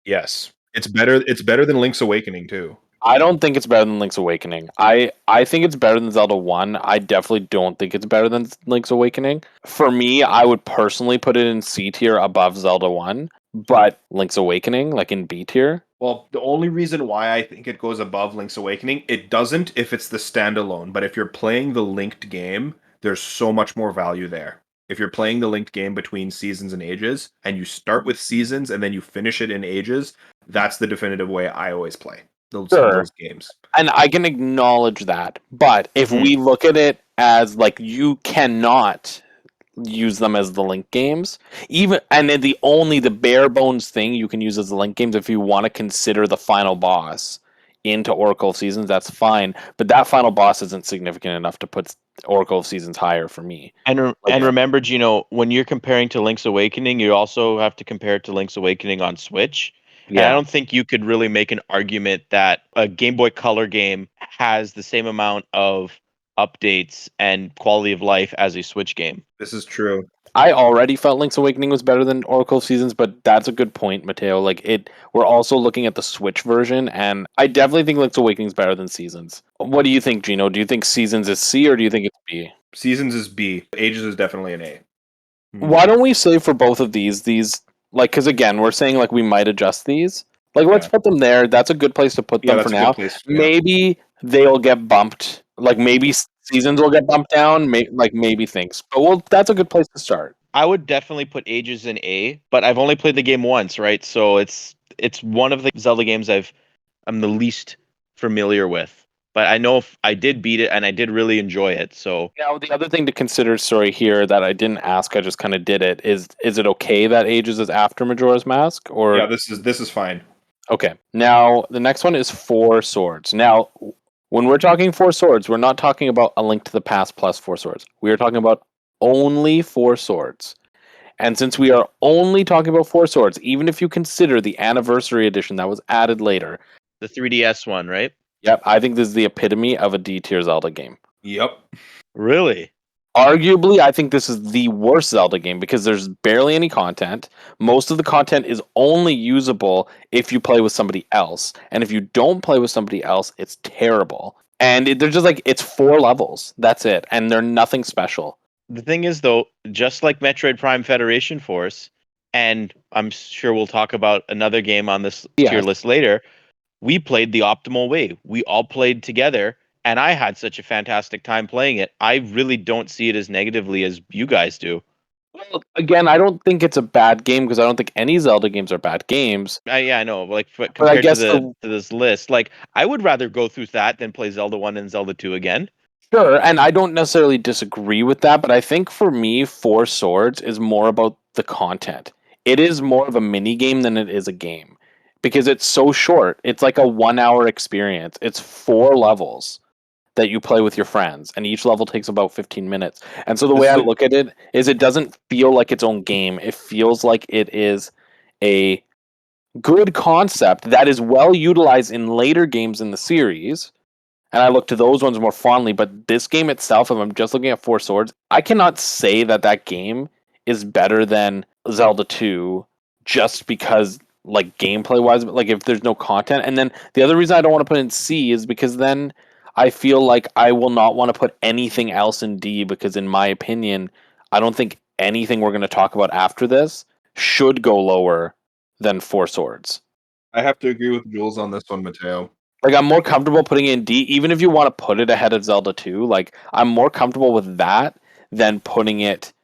[SPEAKER 3] Yes. It's better than Link's Awakening too.
[SPEAKER 2] I don't think it's better than Link's Awakening. I think it's better than Zelda 1. I definitely don't think it's better than Link's Awakening. For me, I would personally put it in C tier above Zelda 1, but Link's Awakening, like in B tier.
[SPEAKER 3] Well, the only reason why I think it goes above Link's Awakening, it doesn't if it's the standalone, but if you're playing the linked game, there's so much more value there. If you're playing the linked game between Seasons and Ages, and you start with Seasons and then you finish it in Ages, that's the definitive way I always play those games.
[SPEAKER 2] And I can acknowledge that. But if we look at it as like you cannot use them as the link games, even and then the bare bones thing you can use as the link games if you want to consider the final boss into Oracle of Seasons, that's fine. But that final boss isn't significant enough to put Oracle of Seasons higher for me.
[SPEAKER 1] And remember, Gino, when you're comparing to Link's Awakening, you also have to compare it to Link's Awakening on Switch. Yeah. And I don't think you could really make an argument that a Game Boy Color game has the same amount of updates and quality of life as a Switch game.
[SPEAKER 3] This is true.
[SPEAKER 2] I already felt Link's Awakening was better than Oracle of Seasons, but that's a good point, Matteo. We're also looking at the Switch version, and I definitely think Link's Awakening is better than Seasons. What do you think, Gino? Do you think Seasons is C or do you think it's B?
[SPEAKER 3] Seasons is B. Ages is definitely an A.
[SPEAKER 2] Why don't we say for both of these, because again, we're saying like we might adjust these. Like, let's put them there. That's a good place to put them for now. Maybe they'll get bumped. Like, maybe Seasons will get bumped down, maybe things. But well, that's a good place to start.
[SPEAKER 1] I would definitely put Ages in A, but I've only played the game once, right? So it's one of the Zelda games I'm the least familiar with. But I know if I did beat it and I did really enjoy it. So
[SPEAKER 2] Now, the other thing to consider, sorry, here that I didn't ask, I just kind of did it. Is it okay that Ages is after Majora's Mask, or
[SPEAKER 3] Yeah, this is fine.
[SPEAKER 2] okay? Now, the next one is Four Swords. Now, when we're talking Four Swords, we're not talking about A Link to the Past plus Four Swords. We are talking about only Four Swords. And since we are only talking about Four Swords, even if you consider the Anniversary Edition that was added later,
[SPEAKER 1] the 3DS one, right?
[SPEAKER 2] yep, I think this is the epitome of a D-tier Zelda game.
[SPEAKER 3] Yep.
[SPEAKER 1] Really?
[SPEAKER 2] Arguably, I think this is the worst Zelda game because there's barely any content. Most of the content is only usable if you play with somebody else. And if you don't play with somebody else, it's terrible. And they're just like, it's 4 levels. That's it. And they're nothing special.
[SPEAKER 1] The thing is, though, just like Metroid Prime Federation Force, and I'm sure we'll talk about another game on this tier
[SPEAKER 2] Yes.
[SPEAKER 1] list later, we played the optimal way. We all played together, and I had such a fantastic time playing it. I really don't see it as negatively as you guys do.
[SPEAKER 2] Well, again, I don't think it's a bad game because I don't think any Zelda games are bad games.
[SPEAKER 1] Yeah, I know. Like
[SPEAKER 2] But I
[SPEAKER 1] compared to
[SPEAKER 2] guess
[SPEAKER 1] to this list, like I would rather go through that than play Zelda 1 and Zelda 2 again.
[SPEAKER 2] Sure, and I don't necessarily disagree with that, but I think for me, Four Swords is more about the content. It is more of a mini game than it is a game because it's so short. It's like a 1 hour experience. It's 4 levels that you play with your friends, and each level takes about 15 minutes. And so the way I look at it is it doesn't feel like its own game. It feels like it is a good concept that is well utilized in later games in the series, and I look to those ones more fondly. But this game itself, if I'm just looking at Four Swords, I cannot say that that game is better than Zelda 2 just because, like, gameplay wise, like, if there's no content. And then the other reason I don't want to put in C is because then I feel like I will not want to put anything else in D because, in my opinion, I don't think anything we're going to talk about after this should go lower than Four Swords.
[SPEAKER 3] I have to agree with Jules on this one, Matteo.
[SPEAKER 2] Like, I'm more comfortable putting it in D, even if you want to put it ahead of Zelda 2. Like, I'm more comfortable with that than putting it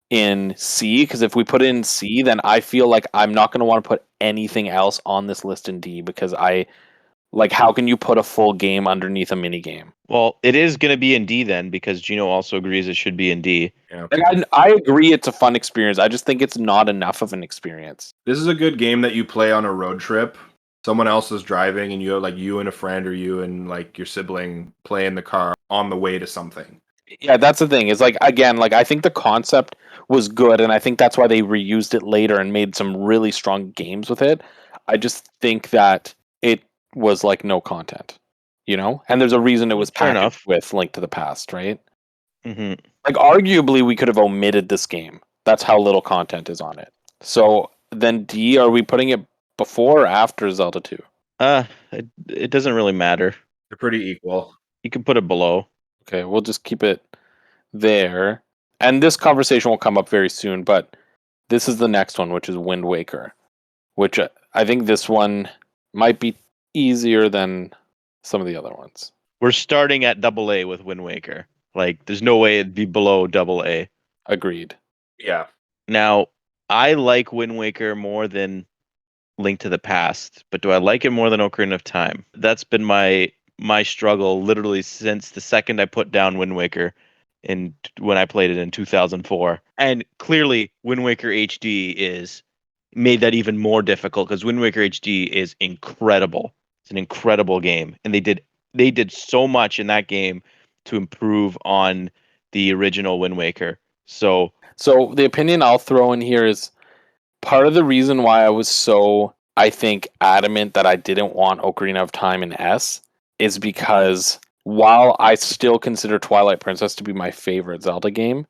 [SPEAKER 2] in C, because if we put it in C, then I feel like I'm not going to want to put anything else on this list in D, because how can you put a full game underneath a mini game?
[SPEAKER 1] Well, it is going to be in D then because Gino also agrees it should be in D.
[SPEAKER 3] Yeah.
[SPEAKER 2] Like, I agree it's a fun experience. I just think it's not enough of an experience.
[SPEAKER 3] This is a good game that you play on a road trip. Someone else is driving, and you and a friend, or you and like your sibling play in the car on the way to something.
[SPEAKER 2] Yeah, that's the thing. Is like, again, like, I think the concept was good, and I think that's why they reused it later and made some really strong games with it. I just think that it was like no content, and there's a reason it was
[SPEAKER 1] Fair
[SPEAKER 2] packaged
[SPEAKER 1] enough.
[SPEAKER 2] with Link to the Past, right?
[SPEAKER 1] Mm-hmm.
[SPEAKER 2] Like, arguably, we could have omitted this game. That's how little content is on it. So then D, are we putting it before or after Zelda 2?
[SPEAKER 1] It doesn't really matter.
[SPEAKER 3] They're pretty equal.
[SPEAKER 1] You can put it below.
[SPEAKER 2] Okay, we'll just keep it there. And this conversation will come up very soon, but this is the next one, which is Wind Waker, which I think this one might be easier than some of the other ones.
[SPEAKER 1] We're starting at AA with Wind Waker. Like, there's no way it'd be below AA.
[SPEAKER 2] Agreed.
[SPEAKER 3] Yeah.
[SPEAKER 1] Now, I like Wind Waker more than Link to the Past, but do I like it more than Ocarina of Time? That's been my struggle literally since the second I put down Wind Waker when I played it in 2004. And clearly Wind Waker HD is made that even more difficult because Wind Waker HD is incredible. It's an incredible game, and they did so much in that game to improve on the original Wind Waker. So
[SPEAKER 2] the opinion I'll throw in here is part of the reason why I was so, I think, adamant that I didn't want Ocarina of Time in S is because while I still consider Twilight Princess to be my favorite Zelda game,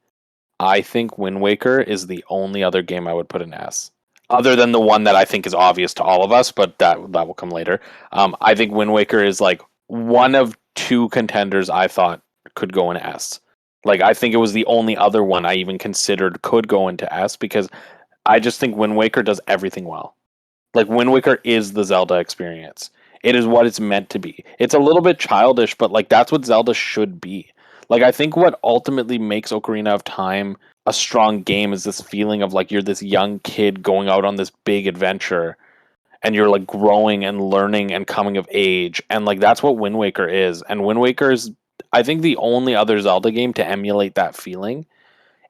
[SPEAKER 2] I think Wind Waker is the only other game I would put in S. Other than the one that I think is obvious to all of us, but that will come later. I think Wind Waker is like one of 2 contenders I thought could go in S. Like, I think it was the only other one I even considered could go into S because I just think Wind Waker does everything well. Like, Wind Waker is the Zelda experience. It is what it's meant to be. It's a little bit childish, but like, that's what Zelda should be. Like, I think what ultimately makes Ocarina of Time a strong game is this feeling of like you're this young kid going out on this big adventure and you're like growing and learning and coming of age. And like that's what Wind Waker is. And Wind Waker is, I think, the only other Zelda game to emulate that feeling.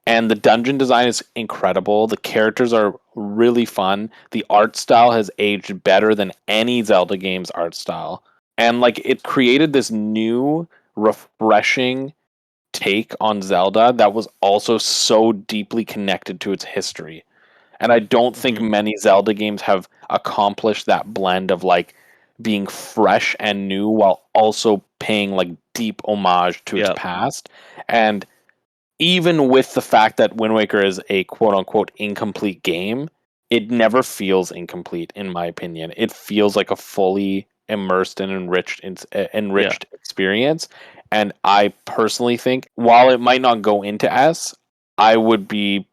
[SPEAKER 2] And the dungeon design is incredible. The characters are really fun. The art style has aged better than any Zelda game's art style. And like it created this new, refreshing take on Zelda that was also so deeply connected to its history. And I don't think
[SPEAKER 1] Mhm.
[SPEAKER 2] many Zelda games have accomplished that blend of like being fresh and new while also paying like deep homage to its
[SPEAKER 1] Yeah.
[SPEAKER 2] past. And even with the fact that Wind Waker is a quote unquote incomplete game, it never feels incomplete in my opinion. It feels like a fully immersed and
[SPEAKER 1] Yeah.
[SPEAKER 2] enriched experience. And I personally think while it might not go into S, I would be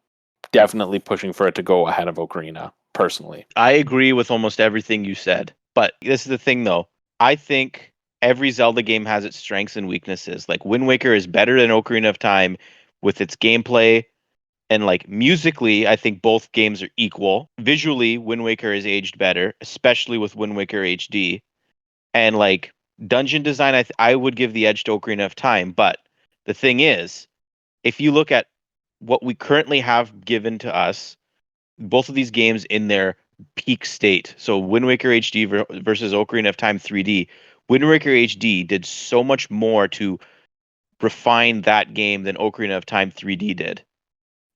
[SPEAKER 2] definitely pushing for it to go ahead of Ocarina personally.
[SPEAKER 1] I agree with almost everything you said. But this is the thing, though. I think every Zelda game has its strengths and weaknesses. Like Wind Waker is better than Ocarina of Time with its gameplay and like musically. I think both games are equal. Visually, Wind Waker is aged better, especially with Wind Waker HD. And like dungeon design, I would give the edge to Ocarina of Time. But the thing is, if you look at what we currently have given to us, both of these games in their peak state. So Wind Waker HD versus Ocarina of Time 3D. Wind Waker HD did so much more to refine that game than Ocarina of Time 3D did.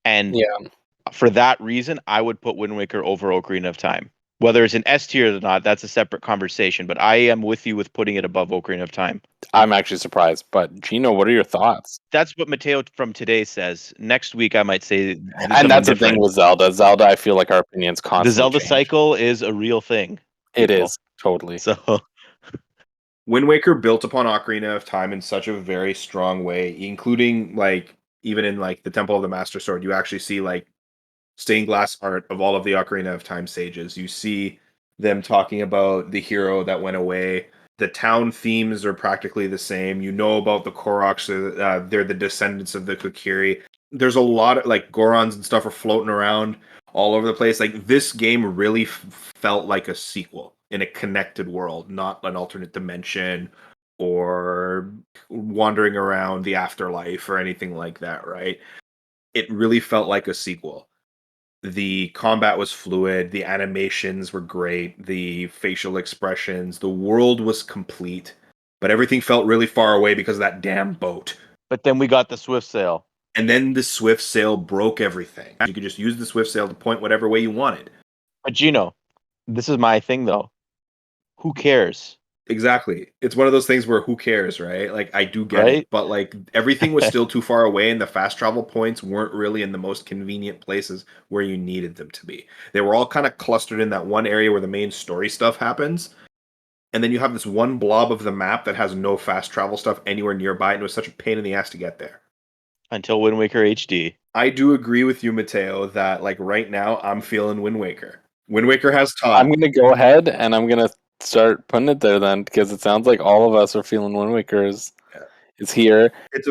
[SPEAKER 1] And
[SPEAKER 2] Yeah.
[SPEAKER 1] for that reason, I would put Wind Waker over Ocarina of Time. Whether it's an S tier or not, that's a separate conversation. But I am with you with putting it above Ocarina of Time.
[SPEAKER 2] I'm actually surprised. But Gino, what are your thoughts?
[SPEAKER 1] That's what Matteo from today says. Next week, I might say
[SPEAKER 2] And
[SPEAKER 1] something
[SPEAKER 2] that's the thing
[SPEAKER 1] different.
[SPEAKER 2] with Zelda. Zelda, I feel like our opinions
[SPEAKER 1] The
[SPEAKER 2] constantly
[SPEAKER 1] Zelda
[SPEAKER 2] change.
[SPEAKER 1] cycle is a real thing,
[SPEAKER 2] It
[SPEAKER 1] people.
[SPEAKER 2] is, totally.
[SPEAKER 1] So
[SPEAKER 3] Wind Waker built upon Ocarina of Time in such a very strong way, including like even in like the Temple of the Master Sword, you actually see like stained glass art of all of the Ocarina of Time sages. You see them talking about the hero that went away. The town themes are practically the same. You know about the Koroks, they're the descendants of the Kokiri. There's a lot of like Gorons and stuff are floating around all over the place. Like this game really felt like a sequel in a connected world, not an alternate dimension or wandering around the afterlife or anything like that, right? It really felt like a sequel. The combat was fluid, the animations were great, the facial expressions, the world was complete, but everything felt really far away because of that damn boat.
[SPEAKER 1] but then we got the Swift Sail.
[SPEAKER 3] And then the Swift Sail broke everything. You could just use the Swift Sail to point whatever way you wanted.
[SPEAKER 1] But Gino, this is my thing though. Who cares?
[SPEAKER 3] Exactly. It's one of those things where who cares, right? Like I do get it,
[SPEAKER 1] Right?
[SPEAKER 3] but like everything was still too far away and the fast travel points weren't really in the most convenient places where you needed them to be. They were all kind of clustered in that one area where the main story stuff happens. And then you have this one blob of the map that has no fast travel stuff anywhere nearby, and it was such a pain in the ass to get there.
[SPEAKER 1] Until Wind Waker HD.
[SPEAKER 3] I do agree with you, Matteo, that like right now I'm feeling Wind Waker. Wind Waker has
[SPEAKER 2] I'm
[SPEAKER 3] time.
[SPEAKER 2] going to go ahead and I'm going to start putting it there then because it sounds like all of us are feeling Wind Waker is here.
[SPEAKER 3] It's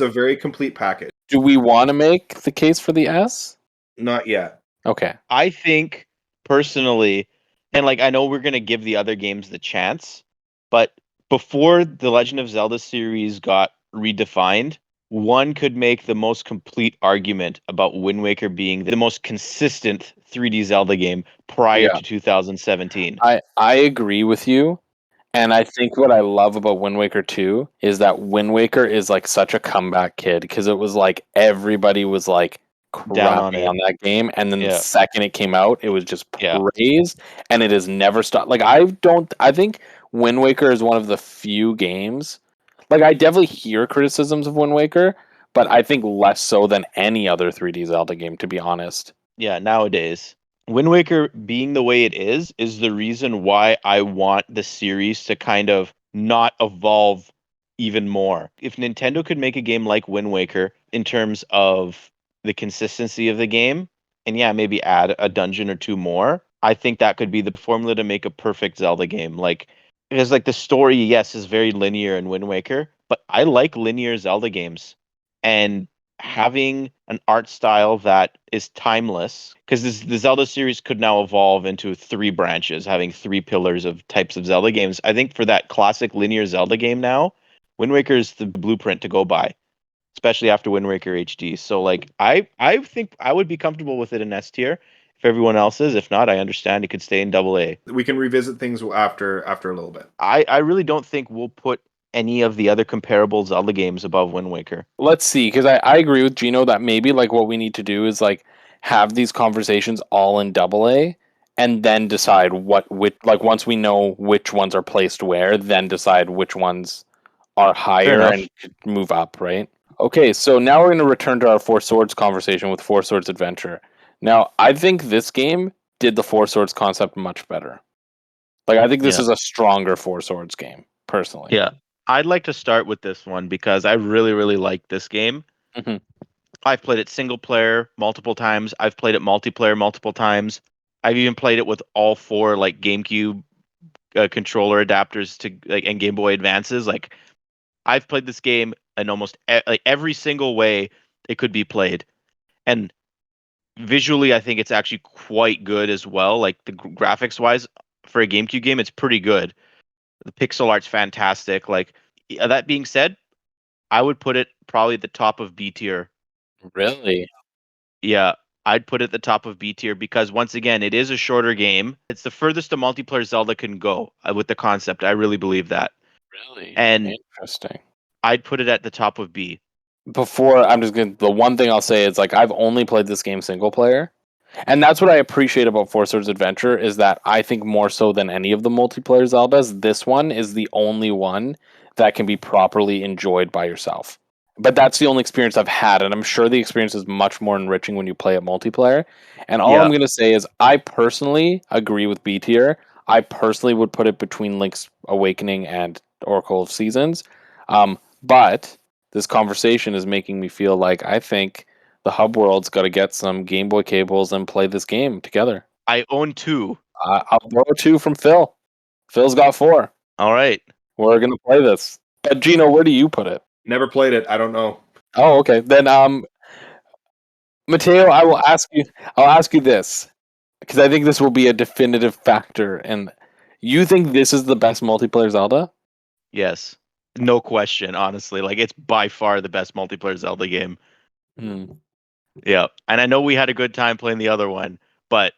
[SPEAKER 3] a very complete package.
[SPEAKER 2] Do we want to make the case for the S?
[SPEAKER 3] Not yet.
[SPEAKER 2] Okay.
[SPEAKER 1] I think personally, and like I know we're gonna give the other games the chance, but before the Legend of Zelda series got redefined, one could make the most complete argument about Wind Waker being the most consistent 3D Zelda game prior
[SPEAKER 2] Yeah.
[SPEAKER 1] to 2017.
[SPEAKER 2] I agree with you. And I think what I love about Wind Waker 2 is that Wind Waker is like such a comeback kid because it was like everybody was like
[SPEAKER 1] Down on
[SPEAKER 2] crapping
[SPEAKER 1] it.
[SPEAKER 2] on that game. And then the
[SPEAKER 1] Yeah.
[SPEAKER 2] second it came out, it was just
[SPEAKER 1] Yeah.
[SPEAKER 2] praised and it has never stopped. Like, I think Wind Waker is one of the few games. Like, I definitely hear criticisms of Wind Waker, but I think less so than any other 3D Zelda game, to be honest.
[SPEAKER 1] Yeah, nowadays. Wind Waker being the way it is the reason why I want the series to kind of not evolve even more. If Nintendo could make a game like Wind Waker in terms of the consistency of the game, and yeah, maybe add a dungeon or two more, I think that could be the formula to make a perfect Zelda game. Like, because like the story, yes, is very linear in Wind Waker, but I like linear Zelda games. And having an art style that is timeless, because the Zelda series could now evolve into three branches, having three pillars of types of Zelda games. I think for that classic linear Zelda game now, Wind Waker is the blueprint to go by, especially after Wind Waker HD. So like I think I would be comfortable with it in S tier if everyone else is. If not, I understand it could stay in double A.
[SPEAKER 3] We can revisit things after a little bit.
[SPEAKER 1] I really don't think we'll put any of the other comparable Zelda games above Wind Waker.
[SPEAKER 2] Let's see, because I agree with Gino that maybe like what we need to do is like have these conversations all in double A and then decide which like once we know which ones are placed where, then decide which ones are higher
[SPEAKER 1] enough.
[SPEAKER 2] and move up, right? Okay, so now we're going to return to our Four Swords conversation with Four Swords Adventure. Now, I think this game did the Four Swords concept much better. Like, I think this is a stronger Four Swords game, personally.
[SPEAKER 1] Yeah. I'd like to start with this one because I really, really like this game.
[SPEAKER 2] Mm-hmm.
[SPEAKER 1] I've played it single player multiple times. I've played it multiplayer multiple times. I've even played it with all four like GameCube controller adapters to like and Game Boy Advances. Like I've played this game in almost like every single way it could be played, and visually, I think it's actually quite good as well. Like the graphics wise, for a GameCube game, it's pretty good. The pixel art's fantastic. Like that being said, I would put it probably at the top of B tier.
[SPEAKER 2] Really?
[SPEAKER 1] Yeah, I'd put it at the top of B tier because once again, it is a shorter game. It's the furthest a multiplayer Zelda can go with the concept. I really believe that.
[SPEAKER 2] Really?
[SPEAKER 1] And
[SPEAKER 2] Interesting.
[SPEAKER 1] I'd put it at the top of B.
[SPEAKER 2] Before, I'm just going to, the one thing I'll say is like, I've only played this game single player. And that's what I appreciate about Four Swords Adventure is that I think more so than any of the multiplayer Zeldas, this one is the only one that can be properly enjoyed by yourself. But that's the only experience I've had, and I'm sure the experience is much more enriching when you play it multiplayer. And all
[SPEAKER 1] Yeah.
[SPEAKER 2] I'm going to say is I personally agree with B tier. I personally would put it between Link's Awakening and Oracle of Seasons. But this conversation is making me feel like I think the hub world's got to get some Game Boy cables and play this game together.
[SPEAKER 1] I own 2.
[SPEAKER 2] I'll borrow 2 from Phil. Phil's got 4.
[SPEAKER 1] All right.
[SPEAKER 2] We're gonna play this. But Gino, where do you put it?
[SPEAKER 3] Never played it. I don't know.
[SPEAKER 2] Oh, okay. Then, Matteo, I'll ask you this because I think this will be a definitive factor. And you think this is the best multiplayer Zelda?
[SPEAKER 1] Yes. No question, honestly. Like it's by far the best multiplayer Zelda game.
[SPEAKER 2] Hmm.
[SPEAKER 1] Yeah. And I know we had a good time playing the other one, but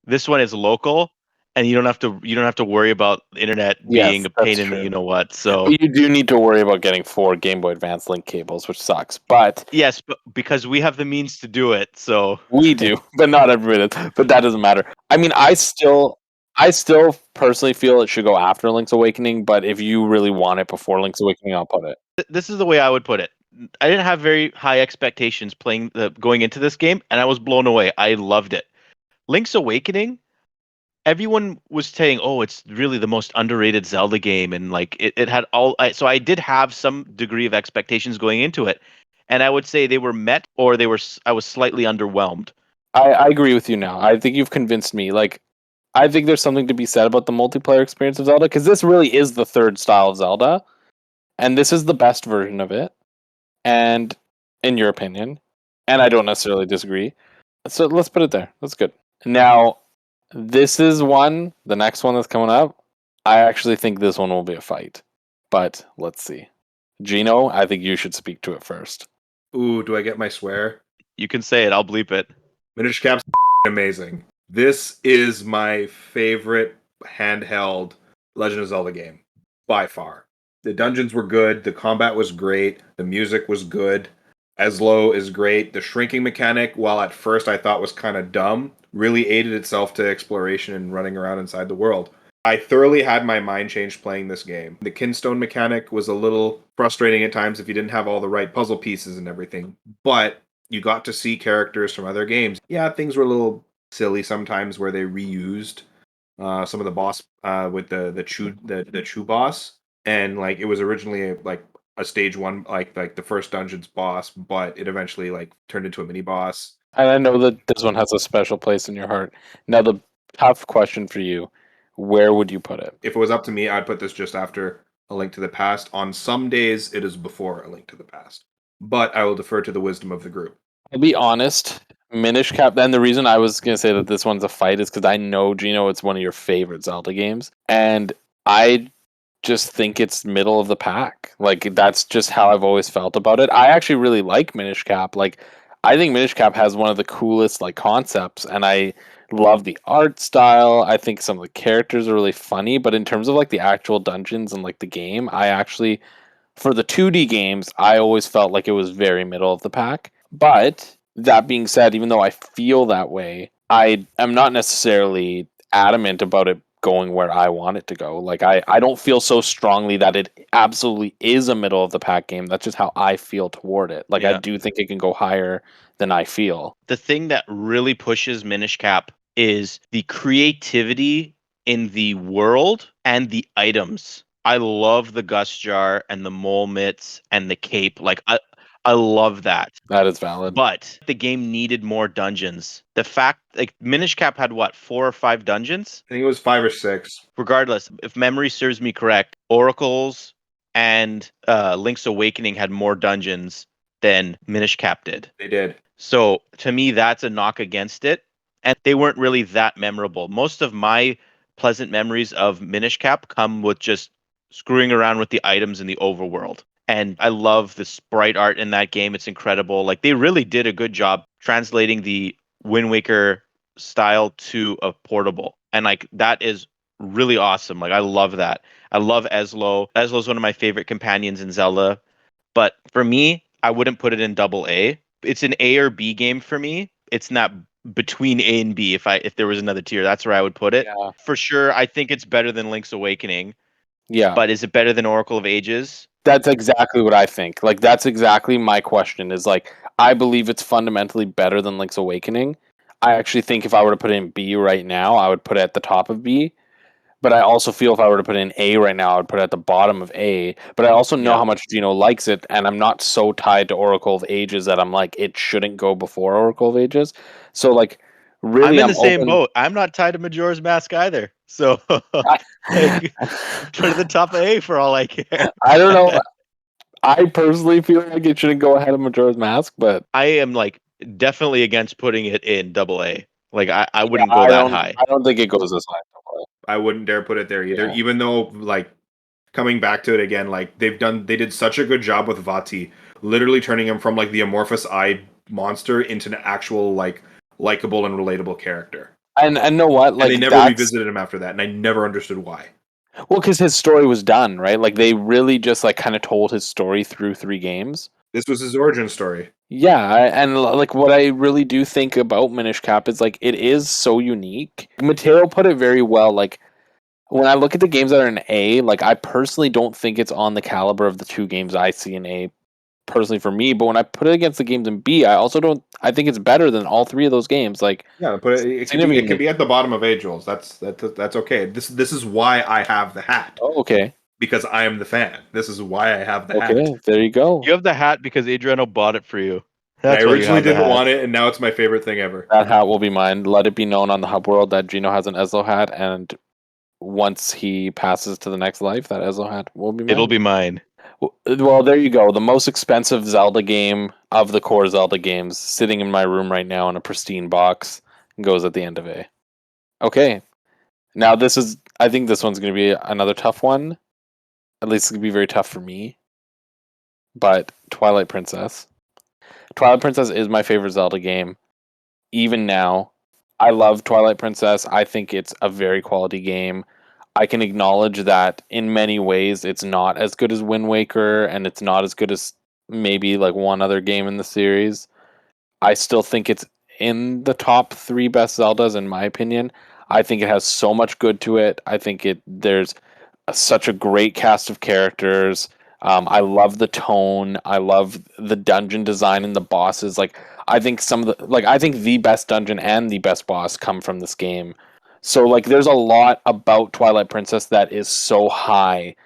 [SPEAKER 1] this one is local and you don't have to worry about the internet being
[SPEAKER 2] Yes,
[SPEAKER 1] a pain
[SPEAKER 2] that's
[SPEAKER 1] in the
[SPEAKER 2] true.
[SPEAKER 1] you know what. So
[SPEAKER 2] But you do need to worry about getting 4 Game Boy Advance link cables, which sucks. But
[SPEAKER 1] yes, but because we have the means to do it. So
[SPEAKER 2] we do, but not everybody does. But that doesn't matter. I mean, I still personally feel it should go after Link's Awakening. But if you really want it before Link's Awakening, I'll put it.
[SPEAKER 1] this is the way I would put it. I didn't have very high expectations going into this game, and I was blown away. I loved it. Link's Awakening, everyone was saying, "Oh, it's really the most underrated Zelda game," and like it had all. So I did have some degree of expectations going into it, and I would say they were met, or they were. I was slightly underwhelmed.
[SPEAKER 2] I agree with you now. I think you've convinced me. Like, I think there's something to be said about the multiplayer experience of Zelda because this really is the third style of Zelda, and this is the best version of it. And in your opinion, and I don't necessarily disagree. So let's put it there. That's good. Now, this is one. The next one that's coming up. I actually think this one will be a fight, but let's see. Gino, I think you should speak to it first.
[SPEAKER 3] Ooh, do I get my swear?
[SPEAKER 1] You can say it. I'll bleep it.
[SPEAKER 3] Minish Cap's amazing. This is my favorite handheld Legend of Zelda game by far. The dungeons were good, the combat was great, the music was good. Eslo is great. The shrinking mechanic, while at first I thought was kind of dumb, really aided itself to exploration and running around inside the world. I thoroughly had my mind changed playing this game. The kinstone mechanic was a little frustrating at times if you didn't have all the right puzzle pieces and everything, but you got to see characters from other games. Yeah, things were a little silly sometimes where they reused some of the boss with the Chu boss, and like it was originally like a stage 1 like the first dungeon's boss, but it eventually like turned into a mini boss.
[SPEAKER 2] And I know that this one has a special place in your heart. Now, the tough question for you: where would you put it?
[SPEAKER 3] If it was up to me, I'd put this just after A Link to the Past. On some days, it is before A Link to the Past. But I will defer to the wisdom of the group.
[SPEAKER 2] I'll be honest, Minish Cap. And the reason I was gonna say that this one's a fight is because I know, Gino, it's one of your favorite Zelda games, and I just think it's middle of the pack. Like that's just how I've always felt about it. I actually really like Minish Cap. Like I think Minish Cap has one of the coolest like concepts, and I love the art style. I think some of the characters are really funny, but in terms of like the actual dungeons and like the game, I actually for the 2D games, I always felt like it was very middle of the pack. But that being said, even though I feel that way, I am not necessarily adamant about it going where I want it to go. Like I don't feel so strongly that it absolutely is a middle of the pack game. That's just how I feel toward it. Like I
[SPEAKER 1] Yeah.
[SPEAKER 2] do think it can go higher than I feel.
[SPEAKER 1] The thing that really pushes Minish Cap is the creativity in the world and the items. I love the Gust Jar and the Mole Mitts and the cape. Like I love that.
[SPEAKER 2] That is valid.
[SPEAKER 1] But the game needed more dungeons. The fact like Minish Cap had what, 4 or 5 dungeons?
[SPEAKER 3] I think it was 5 or 6.
[SPEAKER 1] Regardless, if memory serves me correct, Oracles and Link's Awakening had more dungeons than Minish Cap did.
[SPEAKER 3] They did.
[SPEAKER 1] So to me, that's a knock against it. And they weren't really that memorable. Most of my pleasant memories of Minish Cap come with just screwing around with the items in the overworld. And I love the sprite art in that game. It's incredible. Like they really did a good job translating the Wind Waker style to a portable. And like that is really awesome. Like I love that. I love Eslo. Eslo's one of my favorite companions in Zelda. But for me, I wouldn't put it in double A. It's an A or B game for me. It's not between A and B. If there was another tier, that's where I would put it.
[SPEAKER 2] Yeah.
[SPEAKER 1] For sure, I think it's better than Link's Awakening.
[SPEAKER 2] Yeah.
[SPEAKER 1] But is it better than Oracle of Ages?
[SPEAKER 2] That's exactly what I think. Like that's exactly my question is like I believe it's fundamentally better than Link's Awakening. I actually think if I were to put it in B right now, I would put it at the top of B. But I also feel if I were to put it in A right now, I would put it at the bottom of A. But I also know
[SPEAKER 1] Yeah.
[SPEAKER 2] how much Gino likes it, and I'm not so tied to Oracle of Ages that I'm like it shouldn't go before Oracle of Ages. So like really
[SPEAKER 1] I'm in
[SPEAKER 2] I'm
[SPEAKER 1] the same
[SPEAKER 2] open
[SPEAKER 1] boat. I'm not tied to Majora's Mask either. So like put it at the top of A for all I care.
[SPEAKER 2] I don't know. I personally feel like it shouldn't go ahead of Majora's Mask, but
[SPEAKER 1] I am like definitely against putting it in double A. Like I wouldn't
[SPEAKER 2] yeah,
[SPEAKER 1] go that high.
[SPEAKER 2] I don't think it goes this high.
[SPEAKER 3] I wouldn't dare put it there either,
[SPEAKER 2] Yeah.
[SPEAKER 3] even though like coming back to it again, like they did such a good job with Vati, literally turning him from like the amorphous eye monster into an actual like likable and relatable character.
[SPEAKER 2] And know what? Like
[SPEAKER 3] And they never
[SPEAKER 2] that's
[SPEAKER 3] revisited him after that, and I never understood why.
[SPEAKER 2] well, because his story was done, right? Like they really just like kind of told his story through 3 games.
[SPEAKER 3] This was his origin story.
[SPEAKER 2] Yeah, and like what I really do think about Minish Cap is like it is so unique. Matteo put it very well. Like when I look at the games that are in A, like I personally don't think it's on the caliber of the 2 games I see in A. Personally, for me, but when I put it against the games in B, I also don't. I think it's better than all 3 of those games. Like
[SPEAKER 3] Yeah, but it could be at the bottom of A, Jules. That's okay. This is why I have the hat,
[SPEAKER 2] Oh, okay,
[SPEAKER 3] because I am the fan. This is why I have the hat.
[SPEAKER 2] okay, there you go.
[SPEAKER 1] You have the hat because Adriano bought it for you.
[SPEAKER 3] And
[SPEAKER 1] That's
[SPEAKER 3] I
[SPEAKER 1] why you
[SPEAKER 3] originally
[SPEAKER 1] have the
[SPEAKER 3] didn't
[SPEAKER 1] hat.
[SPEAKER 3] want it, and now it's my favorite thing ever.
[SPEAKER 2] That hat will be mine. Let it be known on the hub world that Gino has an Ezlo hat, and once he passes to the next life, that Ezlo hat will be mine.
[SPEAKER 1] It'll be mine.
[SPEAKER 2] Well, there you go. The most expensive Zelda game of the core Zelda games, sitting in my room right now in a pristine box, goes at the end of A. Okay. Now I think this one's going to be another tough one. At least it's going to be very tough for me. But Twilight Princess. Twilight Princess is my favorite Zelda game. Even now, I love Twilight Princess. I think it's a very quality game. I can acknowledge that in many ways it's not as good as Wind Waker, and it's not as good as maybe like one other game in the series. I still think it's in the top 3 best Zeldas in my opinion. I think it has so much good to it. I think there's such a great cast of characters. I love the tone. I love the dungeon design and the bosses. Like I think I think the best dungeon and the best boss come from this game. So like there's a lot about Twilight Princess that is so high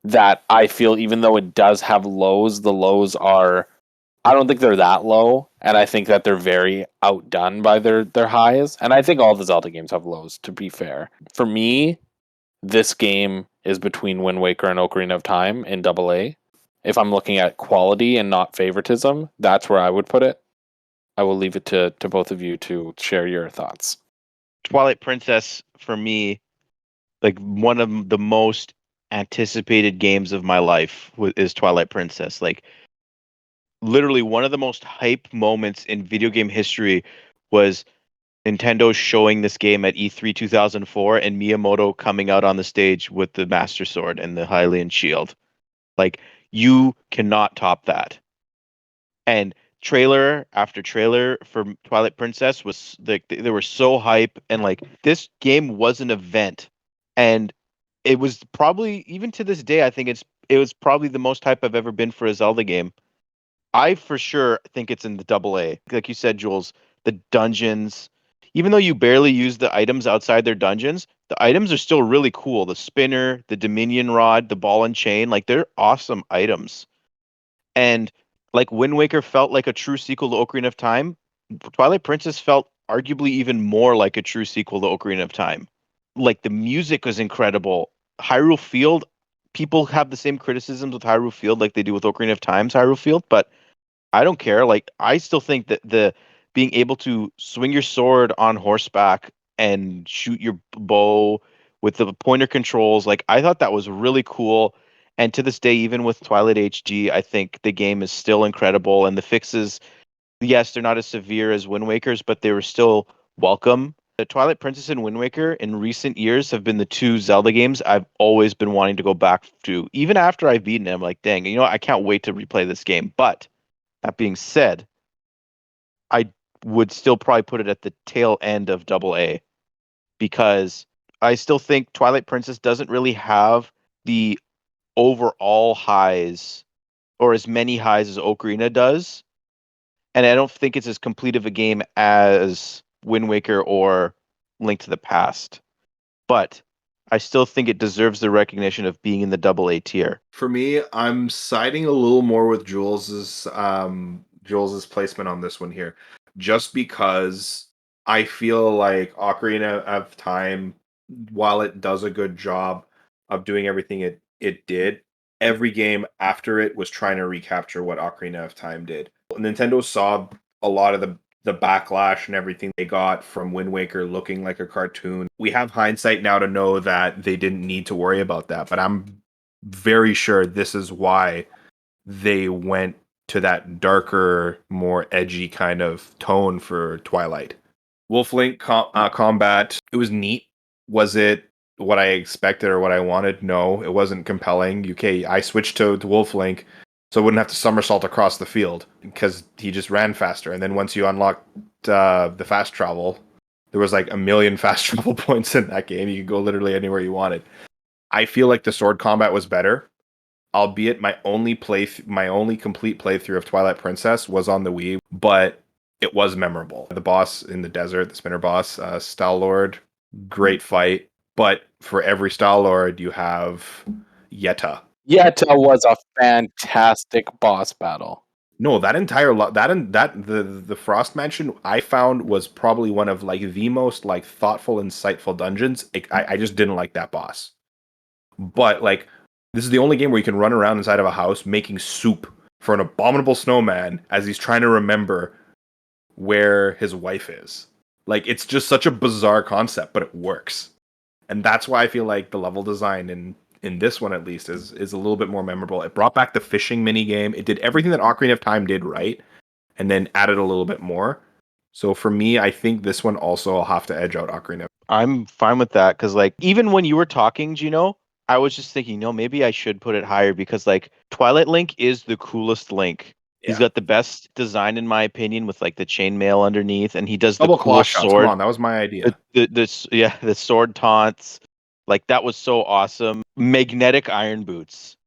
[SPEAKER 2] that I feel even though it does have lows, the lows are I don't think they're that low, and I think that they're very outdone by their highs. And I think all the Zelda games have lows, to be fair. For me, this game is between Wind Waker and Ocarina of Time in AA. If I'm looking at quality and not favoritism, that's where I would put it. I will leave it to both of you to share your thoughts.
[SPEAKER 1] Twilight Princess, for me, like one of the most anticipated games of my life is Twilight Princess. Like literally one of the most hype moments in video game history was Nintendo showing this game at E3 2004 and Miyamoto coming out on the stage with the Master Sword and the Hylian shield. Like you cannot top that. And trailer after trailer for Twilight Princess was like they were so hype, and like this game was an event, and it was probably, even to this day, I think it was probably the most hype I've ever been for a Zelda game. I for sure think it's in the AA. Like you said, Jules, the dungeons, even though you barely use the items outside their dungeons, the items are still really cool. The spinner, the Dominion rod, the ball and chain, like they're awesome items. And like Wind Waker felt like a true sequel to Ocarina of Time, Twilight Princess felt arguably even more like a true sequel to Ocarina of Time. Like the music was incredible. Hyrule Field, people have the same criticisms with Hyrule Field like they do with Ocarina of Time's Hyrule Field, but I don't care. Like I still think that the being able to swing your sword on horseback and shoot your bow with the pointer controls, like I thought that was really cool. And to this day, even with Twilight HD, I think the game is still incredible. And the fixes, yes, they're not as severe as Wind Waker's, but they were still welcome. The Twilight Princess and Wind Waker in recent years have been the two Zelda games I've always been wanting to go back to. Even after I've beaten them, like, dang, I can't wait to replay this game. But that being said, I would still probably put it at the tail end of AA because I still think Twilight Princess doesn't really have the overall highs or as many highs as Ocarina does. And I don't think it's as complete of a game as Wind Waker or Link to the Past. But I still think it deserves the recognition of being in the AA tier.
[SPEAKER 3] For me, I'm siding a little more with Jules's placement on this one here, just because I feel like Ocarina of Time, while it does a good job of doing everything it did, every game after it was trying to recapture what Ocarina of Time did. Nintendo saw a lot of the backlash and everything they got from Wind Waker looking like a cartoon. We have hindsight now to know that they didn't need to worry about that, but I'm very sure this is why they went to that darker, more edgy kind of tone for Twilight. Wolf Link combat, it was neat. Was it what I expected or what I wanted? No, it wasn't compelling. I switched to Wolf Link so I wouldn't have to somersault across the field because he just ran faster. And then once you unlocked the fast travel, there was like a million fast travel points in that game. You could go literally anywhere you wanted. I feel like the sword combat was better, albeit my only complete playthrough of Twilight Princess was on the Wii, but it was memorable. The boss in the desert, the spinner boss, Star Lord, great fight. But for every Star Lord, you have Yetta.
[SPEAKER 2] Yetta was a fantastic boss battle.
[SPEAKER 3] No, that entire the Frost Mansion I found was probably one of like the most like thoughtful, insightful dungeons. I just didn't like that boss. But like, this is the only game where you can run around inside of a house making soup for an abominable snowman as he's trying to remember where his wife is. Like, it's just such a bizarre concept, but it works. And that's why I feel like the level design in this one at least is a little bit more memorable. It brought back the fishing mini game. It did everything that Ocarina of Time did right, and then added a little bit more. So for me, I think this one also will have to edge out Ocarina.
[SPEAKER 1] I'm fine with that because, like, even when you were talking, Gino, I was just thinking, no, maybe I should put it higher because, like, Twilight Link is the coolest Link. He's got the best design, in my opinion, with like the chainmail underneath, and he does the
[SPEAKER 3] Double claw
[SPEAKER 1] coolest
[SPEAKER 3] shots.
[SPEAKER 1] sword.
[SPEAKER 3] Come on, that was my idea.
[SPEAKER 1] The sword taunts, like that was so awesome. Magnetic iron boots,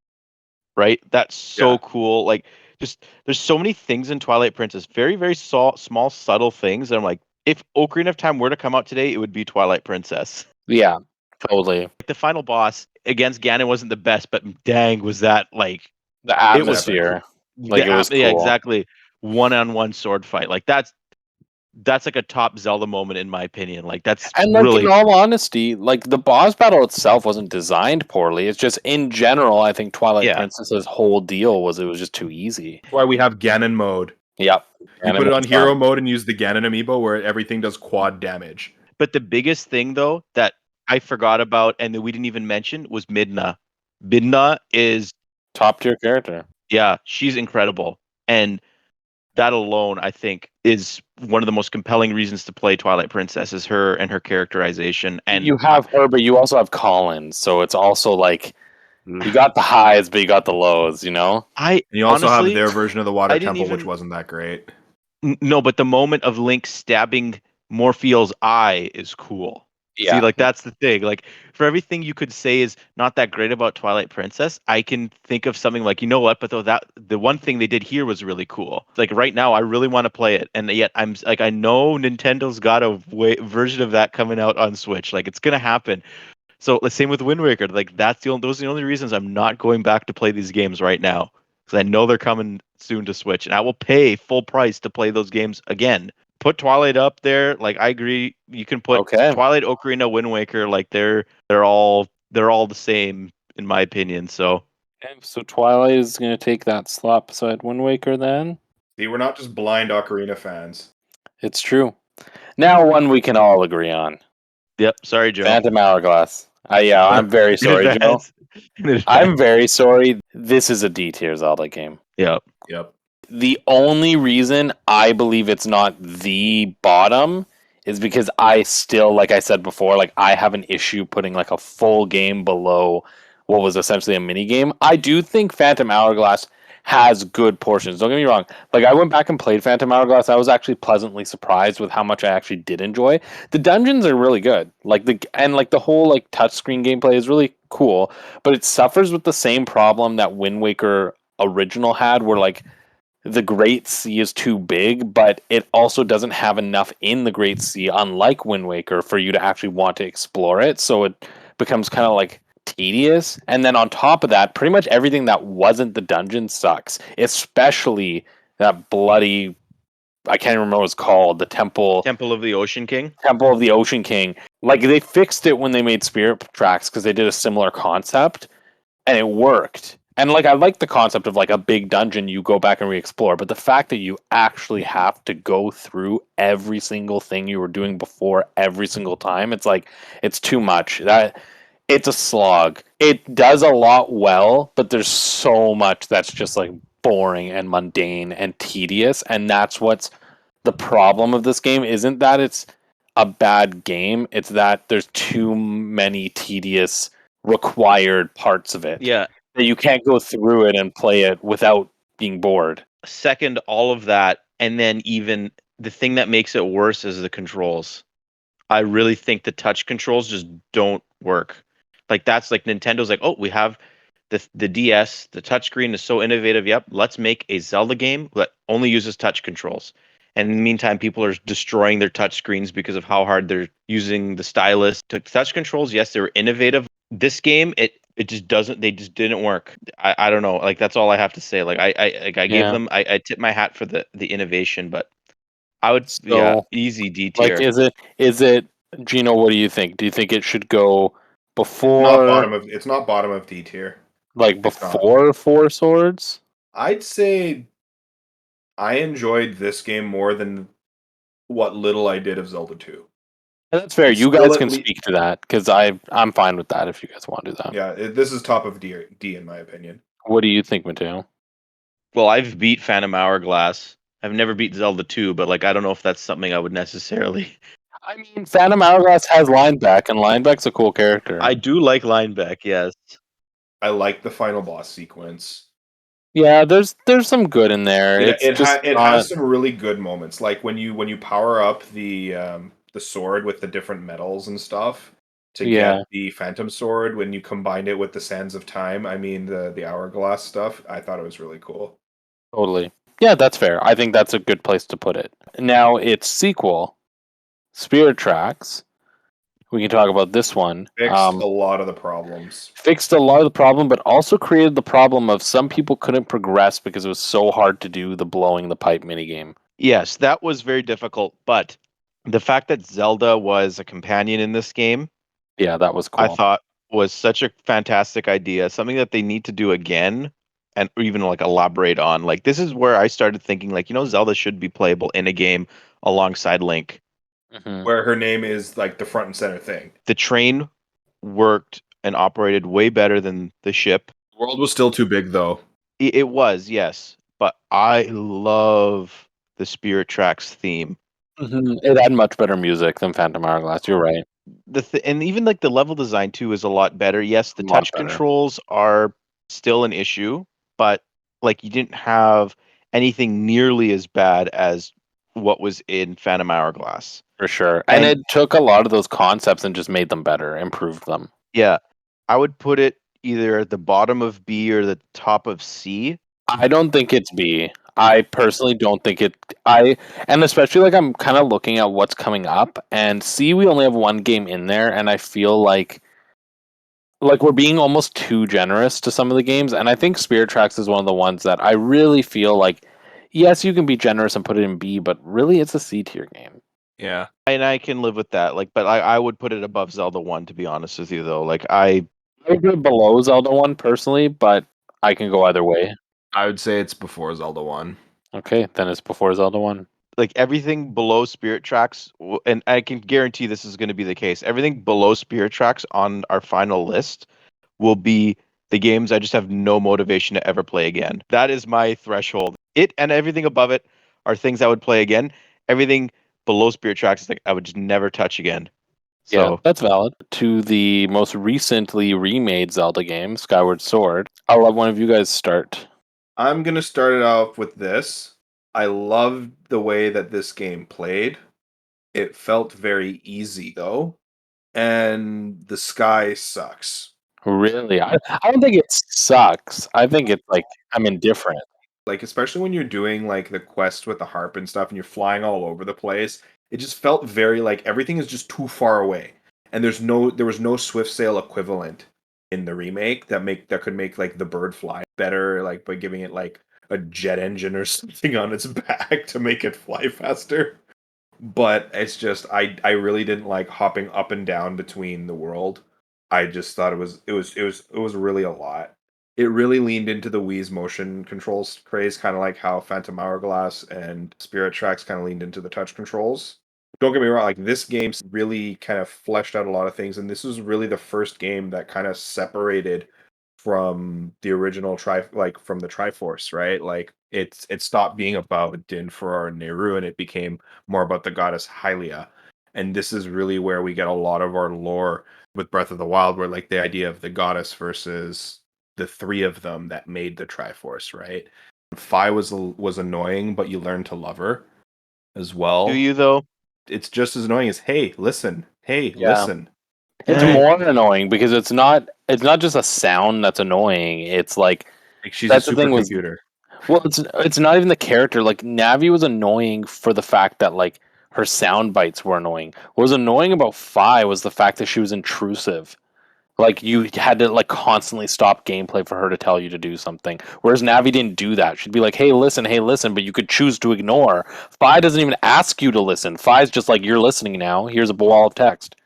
[SPEAKER 1] right? That's so cool. Like, just there's so many things in Twilight Princess, very very small subtle things. And I'm like, if Ocarina of Time were to come out today, it would be Twilight Princess.
[SPEAKER 2] Yeah, totally.
[SPEAKER 1] The final boss against Ganon wasn't the best, but dang, was that like
[SPEAKER 2] the atmosphere? Like, it was cool.
[SPEAKER 1] Yeah, exactly. One-on-one sword fight. Like, that's that's like a top Zelda moment in my opinion. Like that's
[SPEAKER 2] And like
[SPEAKER 1] really
[SPEAKER 2] in all honesty, like the boss battle itself wasn't designed poorly. It's just in general, I think Twilight
[SPEAKER 1] yeah.
[SPEAKER 2] Princess's whole deal was it was just too easy.
[SPEAKER 3] That's why we have Ganon mode.
[SPEAKER 2] Yep.
[SPEAKER 3] You
[SPEAKER 2] And
[SPEAKER 3] put it on
[SPEAKER 2] was
[SPEAKER 3] hero
[SPEAKER 2] fun.
[SPEAKER 3] mode and use the Ganon amiibo where everything does quad damage.
[SPEAKER 1] But the biggest thing though that I forgot about and that we didn't even mention was Midna. Midna is
[SPEAKER 2] Top tier character.
[SPEAKER 1] yeah, she's incredible. And that alone, I think, is one of the most compelling reasons to play Twilight Princess is her and her characterization. And
[SPEAKER 2] You have her, but you also have Collins, so it's also like you got the highs, but you got the lows, you know?
[SPEAKER 1] I
[SPEAKER 3] And you also have
[SPEAKER 1] honestly,
[SPEAKER 3] their version of the Water
[SPEAKER 1] I didn't
[SPEAKER 3] Temple, which
[SPEAKER 1] even
[SPEAKER 3] wasn't that great.
[SPEAKER 1] no, but the moment of Link stabbing Morpheel's eye is cool. See,
[SPEAKER 2] Yeah.
[SPEAKER 1] like that's the thing. Like for everything you could say is not that great about Twilight Princess, I can think of something like, you know what, but though that the one thing they did here was really cool. Like right now, I really want to play it, and yet I'm like, I know Nintendo's got a version of that coming out on Switch. Like it's gonna happen. So the same with Wind Waker. Like those are the only reasons I'm not going back to play these games right now because I know they're coming soon to Switch, and I will pay full price to play those games again. Put Twilight up there. Like I agree, you can put
[SPEAKER 2] Okay.
[SPEAKER 1] Twilight, Ocarina, Wind Waker. Like they're all the same in my opinion. So
[SPEAKER 2] Okay, so Twilight is going to take that slot beside Wind Waker then.
[SPEAKER 3] See, we're not just blind Ocarina fans.
[SPEAKER 2] It's true. Now one we can all agree on.
[SPEAKER 1] yep. Sorry, Joe.
[SPEAKER 2] Phantom Hourglass. Yeah, I'm very
[SPEAKER 1] In
[SPEAKER 2] sorry, Joe.
[SPEAKER 1] advance. In advance.
[SPEAKER 2] I'm very sorry. This is a D tier Zelda game.
[SPEAKER 1] Yep.
[SPEAKER 3] Yep.
[SPEAKER 2] The only reason I believe it's not the bottom is because I still, like I said before, like I have an issue putting like a full game below what was essentially a mini game. I do think Phantom Hourglass has good portions. Don't get me wrong. Like I went back and played Phantom Hourglass. I was actually pleasantly surprised with how much I actually did enjoy. The dungeons are really good. Like the whole like touchscreen gameplay is really cool, but it suffers with the same problem that Wind Waker original had where like the Great Sea is too big, but it also doesn't have enough in the Great Sea, unlike Wind Waker, for you to actually want to explore it. So it becomes kind of like tedious. And then on top of that, pretty much everything that wasn't the dungeon sucks, especially that bloody. I can't remember what it's called. The temple.
[SPEAKER 1] Temple of the Ocean King.
[SPEAKER 2] Temple of the Ocean King. Like they fixed it when they made Spirit Tracks because they did a similar concept and it worked. And like I like the concept of like a big dungeon you go back and re-explore, but the fact that you actually have to go through every single thing you were doing before every single time, it's like it's too much. That it's a slog. It does a lot well, but there's so much that's just like boring and mundane and tedious, and that's what's the problem of this game. Isn't that it's a bad game, it's that there's too many tedious required parts of it
[SPEAKER 1] Yeah.
[SPEAKER 2] that you can't go through it and play it without being bored.
[SPEAKER 1] Second, all of that, and then even the thing that makes it worse is the controls. I really think the touch controls just don't work. Like that's like Nintendo's like, oh, we have the DS, the touchscreen is so innovative. Yep, let's make a Zelda game that only uses touch controls. And in the meantime, people are destroying their touch screens because of how hard they're using the stylus. Touch controls, yes, they were innovative. This game, it just doesn't. They just didn't work. I don't know. Like that's all I have to say. Like I gave
[SPEAKER 2] Yeah.
[SPEAKER 1] them. I tip my hat for the innovation, but I would
[SPEAKER 2] So,
[SPEAKER 1] easy D
[SPEAKER 2] like,
[SPEAKER 1] tier.
[SPEAKER 2] is it Gino? What do you think? Do you think it should go before,
[SPEAKER 3] It's not bottom of D tier.
[SPEAKER 2] like,
[SPEAKER 3] It's not.
[SPEAKER 2] before Four Swords?
[SPEAKER 3] I'd say I enjoyed this game more than what little I did of Zelda 2.
[SPEAKER 2] And that's fair.
[SPEAKER 3] It's
[SPEAKER 2] You
[SPEAKER 3] still
[SPEAKER 2] guys
[SPEAKER 3] at
[SPEAKER 2] can
[SPEAKER 3] lea-
[SPEAKER 2] speak to that because I'm fine with that if you guys want to do that.
[SPEAKER 3] Yeah, this is top of D in my opinion.
[SPEAKER 2] What do you think, Matteo?
[SPEAKER 1] Well, I've beat Phantom Hourglass. I've never beat Zelda 2, but like I don't know if that's something I would necessarily.
[SPEAKER 2] I mean, Phantom Hourglass has Lineback, and Lineback's a cool character.
[SPEAKER 1] I do like Lineback, yes.
[SPEAKER 3] I like the final boss sequence.
[SPEAKER 2] Yeah, there's some good in there.
[SPEAKER 3] Yeah,
[SPEAKER 2] It's
[SPEAKER 3] it
[SPEAKER 2] just
[SPEAKER 3] has some really good moments, like when you power up the sword with the different metals and stuff to
[SPEAKER 2] Yeah.
[SPEAKER 3] get the Phantom Sword. When you combined it with the Sands of Time, I mean the Hourglass stuff, I thought it was really cool.
[SPEAKER 2] Totally. Yeah, that's fair. I think that's a good place to put it. Now, its sequel, Spirit Tracks. We can talk about this one.
[SPEAKER 3] Fixed a lot of the problems.
[SPEAKER 2] Fixed a lot of the problem, but also created the problem of some people couldn't progress because it was so hard to do the blowing the pipe minigame.
[SPEAKER 1] Yes, that was very difficult, but the fact that Zelda was a companion in this game,
[SPEAKER 2] Yeah, that was
[SPEAKER 1] I
[SPEAKER 2] cool.
[SPEAKER 1] thought was such a fantastic idea, something that they need to do again and or even like elaborate on. Like this is where I started thinking like, Zelda should be playable in a game alongside Link.
[SPEAKER 2] Hmm.
[SPEAKER 3] Where her name is like the front and center thing.
[SPEAKER 1] The train worked and operated way better than the ship.
[SPEAKER 3] The world was still too big though.
[SPEAKER 1] It was, yes, but I love the Spirit Tracks theme.
[SPEAKER 2] It had much better music than Phantom Hourglass. You're right.
[SPEAKER 1] And even like the level design too is a lot better. Yes,
[SPEAKER 2] A
[SPEAKER 1] the
[SPEAKER 2] lot
[SPEAKER 1] touch
[SPEAKER 2] better.
[SPEAKER 1] controls are still an issue, but like you didn't have anything nearly as bad as what was in Phantom Hourglass.
[SPEAKER 2] For sure. And
[SPEAKER 1] And
[SPEAKER 2] it took a lot of those concepts and just made them better, improved them.
[SPEAKER 1] yeah, I would put it either at the bottom of B or the top of C.
[SPEAKER 2] I don't think it's B. I personally don't think it. And especially like I'm kind of looking at what's coming up, and C, we only have one game in there, and I feel like we're being almost too generous to some of the games, and I think Spirit Tracks is one of the ones that I really feel like, yes, you can be generous and put it in B, but really it's a C tier game.
[SPEAKER 3] Yeah.
[SPEAKER 1] And I can live with that. Like, but I would put it above Zelda 1, to be honest with you, though. Like,
[SPEAKER 2] I would put it below Zelda 1 personally, but I can go either way.
[SPEAKER 3] I would say it's before Zelda 1.
[SPEAKER 2] Okay, then it's before Zelda 1.
[SPEAKER 1] like everything below Spirit Tracks, and I can guarantee this is going to be the case. Everything below Spirit Tracks on our final list will be the games I just have no motivation to ever play again. That is my threshold. It and everything above it are things I would play again. Everything below Spirit Tracks is like I would just never touch again.
[SPEAKER 2] Yeah,
[SPEAKER 1] So
[SPEAKER 2] that's valid. To the most recently remade Zelda game, Skyward Sword. I'll let one of you guys start.
[SPEAKER 3] I'm going to start it off with this. I loved the way that this game played. It felt very easy though. And the sky sucks.
[SPEAKER 2] Really? I don't think it sucks. I think it's like I'm indifferent.
[SPEAKER 3] Like especially when you're doing like the quest with the harp and stuff and you're flying all over the place, it just felt very like everything is just too far away. And there was no Swift Sail equivalent in the remake that could make like the bird fly better, like by giving it like a jet engine or something on its back to make it fly faster. But it's just I really didn't like hopping up and down between the world. I just thought it was really a lot. It really leaned into the Wii's motion controls craze, kind of like how Phantom Hourglass and Spirit Tracks kind of leaned into the touch controls. Don't get me wrong, like this game really kind of fleshed out a lot of things, and this was really the first game that kind of separated from the original from the Triforce, right? Like it stopped being about Din, Farrar, and Nehru, and it became more about the goddess Hylia. And this is really where we get a lot of our lore with Breath of the Wild, where like the idea of the goddess versus the three of them that made the Triforce, right? Fi was annoying, but you learn to love her as
[SPEAKER 1] do
[SPEAKER 3] well.
[SPEAKER 1] you though?
[SPEAKER 3] It's just as annoying as hey, listen, hey,
[SPEAKER 2] Yeah.
[SPEAKER 3] listen.
[SPEAKER 2] It's
[SPEAKER 3] Hey.
[SPEAKER 2] more annoying because it's not just a sound that's annoying. It's like
[SPEAKER 3] Like she's a
[SPEAKER 2] that's the thing was
[SPEAKER 3] supercomputer.
[SPEAKER 2] well, it's not even the character. Like Navi was annoying for the fact that like her sound bites were annoying. What was annoying about Fi was the fact that she was intrusive. Like you had to like constantly stop gameplay for her to tell you to do something. Whereas Navi didn't do that. She'd be like, hey, listen," but you could choose to ignore. Fi doesn't even ask you to listen. Fi's just like, "You're listening now. Here's a wall of text."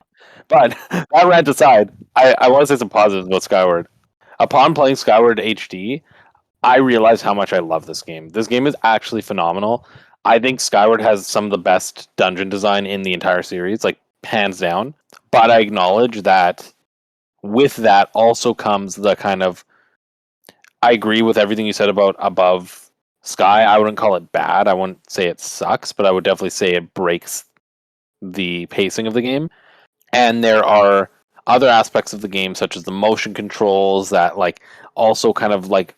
[SPEAKER 2] But that rant aside, I want to say some positives about Skyward. Upon playing Skyward HD, I realized how much I love this game. This game is actually phenomenal. I think Skyward has some of the best dungeon design in the entire series, like hands down. But I acknowledge that with that also comes the kind of I agree with everything you said about above Sky. I wouldn't call it bad. I wouldn't say it sucks, but I would definitely say it breaks the pacing of the game. And there are other aspects of the game, such as the motion controls, that like also kind of like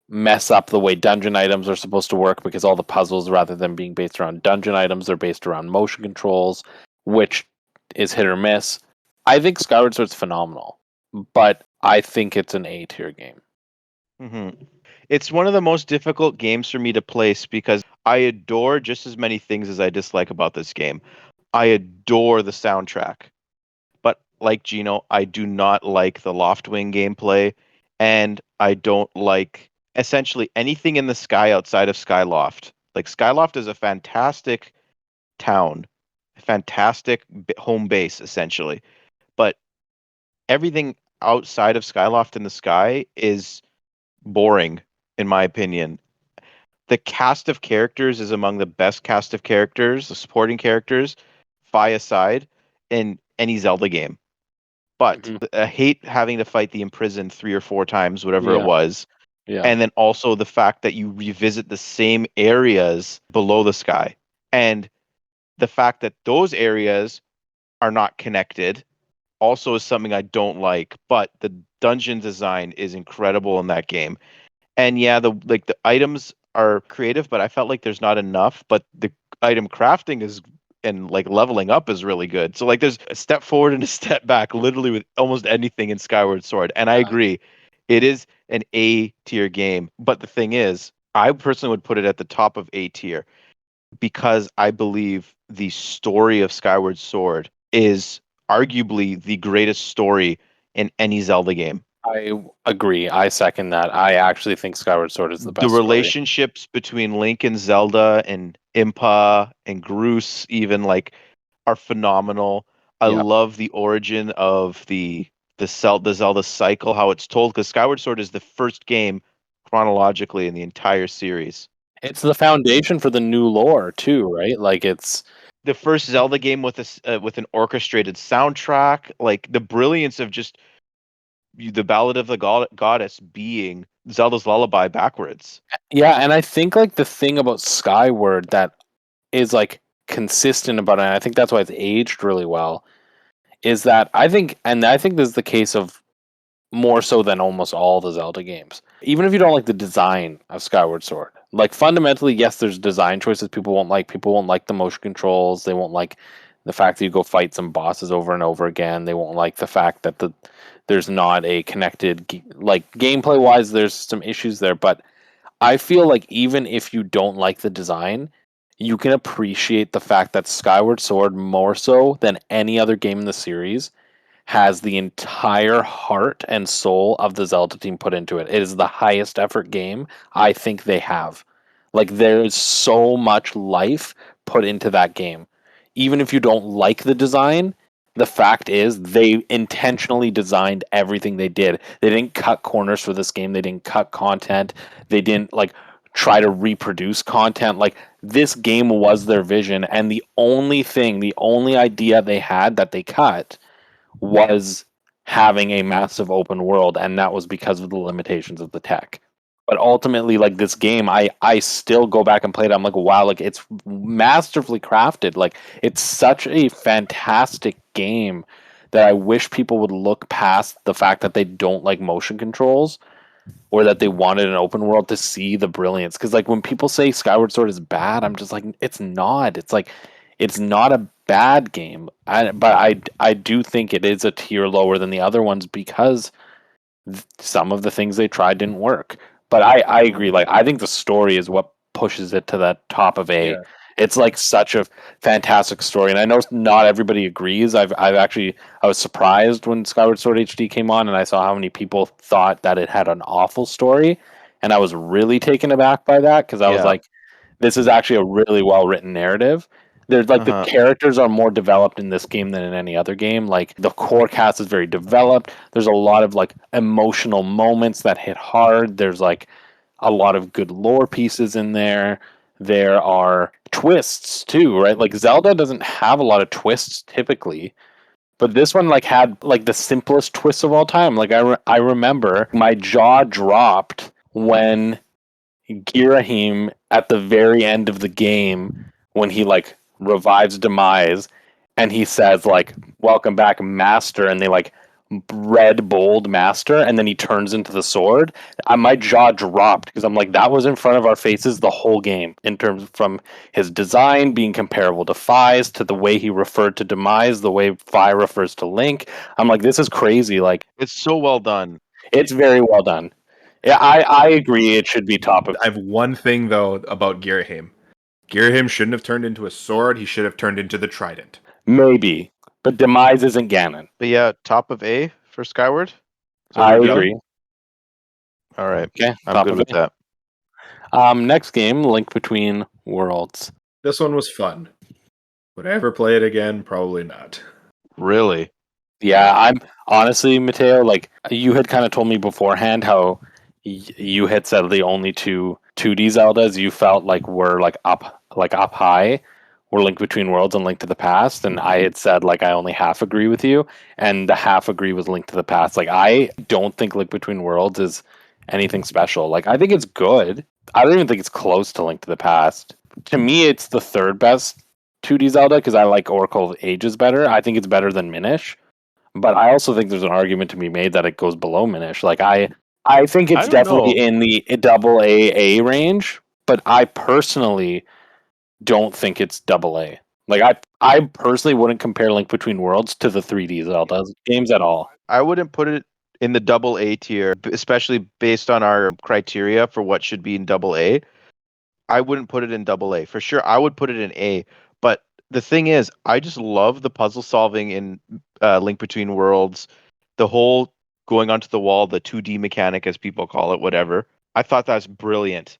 [SPEAKER 2] mess up the way dungeon items are supposed to work because all the puzzles, rather than being based around dungeon items, they're based around motion controls, which is hit or miss. I think Skyward Sword's phenomenal, but I think it's an A tier game.
[SPEAKER 1] hmm It's one of the most difficult games for me to place because I adore just as many things as I dislike about this game. I adore the soundtrack. But like Gino, I do not like the Loftwing gameplay, and I don't like essentially anything in the sky outside of Skyloft. Like Skyloft is a fantastic town, a fantastic home base essentially, but everything outside of Skyloft in the sky is boring in my opinion. The cast of characters is among the best cast of characters, the supporting characters, Fi aside, in any Zelda game. But
[SPEAKER 2] Mhm.
[SPEAKER 1] I hate having to fight the imprisoned 3 or 4 times, whatever it
[SPEAKER 2] Yeah,
[SPEAKER 1] was.
[SPEAKER 2] yeah.
[SPEAKER 1] And then also the fact that you revisit the same areas below the sky. And the fact that those areas are not connected also is something I don't like. But the dungeon design is incredible in that game. And yeah, the items are creative, but I felt like there's not enough. But the item crafting is and like leveling up is really good. So like there's a step forward and a step back, literally with almost anything in Skyward Sword. And I agree, it is an A tier game. But the thing is, I personally would put it at the top of A tier because I believe the story of Skyward Sword is arguably the greatest story in any Zelda game.
[SPEAKER 2] I agree. I second that. I actually think Skyward Sword is the
[SPEAKER 1] The
[SPEAKER 2] best story.
[SPEAKER 1] relationships between Link and Zelda and Impa and Groose even like are phenomenal. I
[SPEAKER 2] Yeah.
[SPEAKER 1] love the origin of the Zelda cycle, how it's told, because Skyward Sword is the first game chronologically in the entire series.
[SPEAKER 2] It's the foundation for the new lore too, right? Like it's
[SPEAKER 1] The first Zelda game with with an orchestrated soundtrack, like the brilliance of just the Ballad of the Goddess being Zelda's lullaby backwards.
[SPEAKER 2] yeah, and I think like the thing about Skyward that is like consistent about it, and I think that's why it's aged really well, is that I think this is the case of more so than almost all the Zelda games. Even if you don't like the design of Skyward Sword, like fundamentally, yes, there's design choices people won't like. People won't like the motion controls. They won't like the fact that you go fight some bosses over and over again. They won't like the fact that there's not a connected like gameplay wise. There's some issues there, but I feel like even if you don't like the design, you can appreciate the fact that Skyward Sword more so than any other game in the series has the entire heart and soul of the Zelda team put into it. It is the highest effort game I think they have. Like there is so much life put into that game. Even if you don't like the design, the fact is they intentionally designed everything they did. They didn't cut corners for this game. They didn't cut content. They didn't like try to reproduce content. Like this game was their vision and the only idea they had that they cut was having a massive open world, and that was because of the limitations of the tech. But ultimately, like this game, I still go back and play it. I'm like, wow, like it's masterfully crafted. Like it's such a fantastic game that I wish people would look past the fact that they don't like motion controls or that they wanted an open world to see the brilliance. Because like when people say Skyward Sword is bad, I'm just like, it's not. It's like it's not a bad game. But I do think it is a tier lower than the other ones because some of the things they tried didn't work. But I agree. Like I think the story is what pushes it to the top of A.
[SPEAKER 3] Yeah.
[SPEAKER 2] It's like such a fantastic story, and I know not everybody agrees. I've actually I was surprised when Skyward Sword HD came on, and I saw how many people thought that it had an awful story, and I was really taken aback by that because I was
[SPEAKER 1] Yeah.
[SPEAKER 2] like, this is actually a really well written narrative. There's like the
[SPEAKER 1] Uh-huh.
[SPEAKER 2] characters are more developed in this game than in any other game. Like the core cast is very developed. There's a lot of like emotional moments that hit hard. There's like a lot of good lore pieces in there. There are twists too, right? Like Zelda doesn't have a lot of twists typically, but this one like had like the simplest twists of all time. Like I remember my jaw dropped when Girahim at the very end of the game when he like revives Demise and he says like welcome back master and they like red bold master and then he turns into the sword. My jaw dropped because I'm like that was in front of our faces the whole game in terms from his design being comparable to Fi's to the way he referred to Demise, the way Fi refers to Link. I'm like this is crazy. Like
[SPEAKER 1] It's so well done.
[SPEAKER 2] it's very well done. Yeah, I agree it should be top of
[SPEAKER 3] I have one thing though about Girahim. Girahim shouldn't have turned into a sword. He should have turned into the trident.
[SPEAKER 2] maybe, but Demise isn't Ganon.
[SPEAKER 1] But yeah, top of A for Skyward. Is that what
[SPEAKER 2] I
[SPEAKER 1] we're doing?
[SPEAKER 2] agree.
[SPEAKER 1] All right.
[SPEAKER 2] Okay,
[SPEAKER 1] I'm
[SPEAKER 2] top
[SPEAKER 1] good
[SPEAKER 2] of
[SPEAKER 1] with
[SPEAKER 2] it.
[SPEAKER 1] that.
[SPEAKER 2] Next game, Link Between Worlds.
[SPEAKER 3] This one was fun. Would I ever play it again? Probably not.
[SPEAKER 1] Really?
[SPEAKER 2] Yeah, I'm honestly, Matteo, like you had kind of told me beforehand how you had said the only two 2D Zeldas you felt like were like up high were Link Between Worlds and Link to the Past, and I had said like I only half agree with you, and the half agree was Link to the Past. Like I don't think Link Between Worlds is anything special. Like I think it's good. I don't even think it's close to Link to the Past. To me, it's the third best 2D Zelda because I like Oracle of Ages better. I think it's better than Minish. But I also think there's an argument to be made that it goes below Minish. Like I think
[SPEAKER 1] I
[SPEAKER 2] it's
[SPEAKER 1] don't know.
[SPEAKER 2] definitely in the double AA range, but I personally don't think it's double A. Like I personally wouldn't compare Link Between Worlds to the 3D Zelda games at all.
[SPEAKER 1] I wouldn't put it in the double A tier, especially based on our criteria for what should be in double A. I wouldn't put it in double A. For sure, I would put it in A. But the thing is, I just love the puzzle solving in Link Between Worlds, the whole going onto the wall, the 2D mechanic, as people call it, whatever. I thought that's brilliant.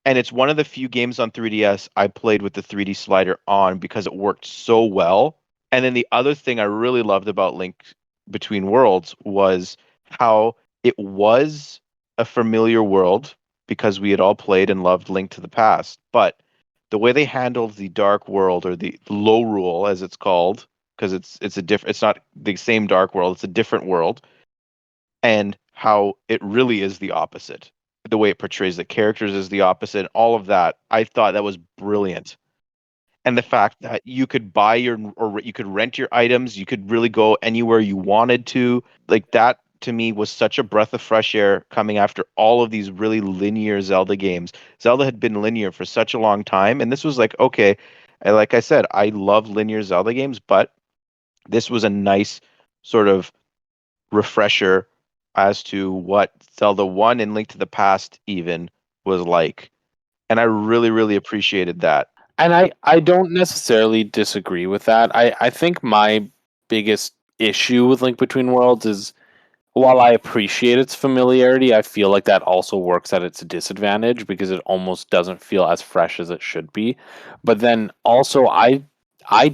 [SPEAKER 1] And it's one of the few games on 3DS I played with the 3D slider on because it worked so well. And then the other thing I really loved about Link Between Worlds was how it was a familiar world because we had all played and loved Link to the Past. But the way they handled the Dark World, or the Low Rule as it's called, because it's not the same Dark World, it's a different world, and how it really is the opposite. The way it portrays the characters is the opposite. All of that, I thought that was brilliant. And the fact that you could buy or you could rent your items, you could really go anywhere you wanted to. Like that to me was such a breath of fresh air coming after all of these really linear Zelda games. Zelda had been linear for such a long time, and this was like, okay, like I said, I love linear Zelda games, but this was a nice sort of refresher as to what Zelda 1 and Link to the Past even was like. And I really, really appreciated that.
[SPEAKER 2] And I don't necessarily disagree with that. I think my biggest issue with Link Between Worlds is while I appreciate its familiarity, I feel like that also works at its disadvantage because it almost doesn't feel as fresh as it should be. But then also I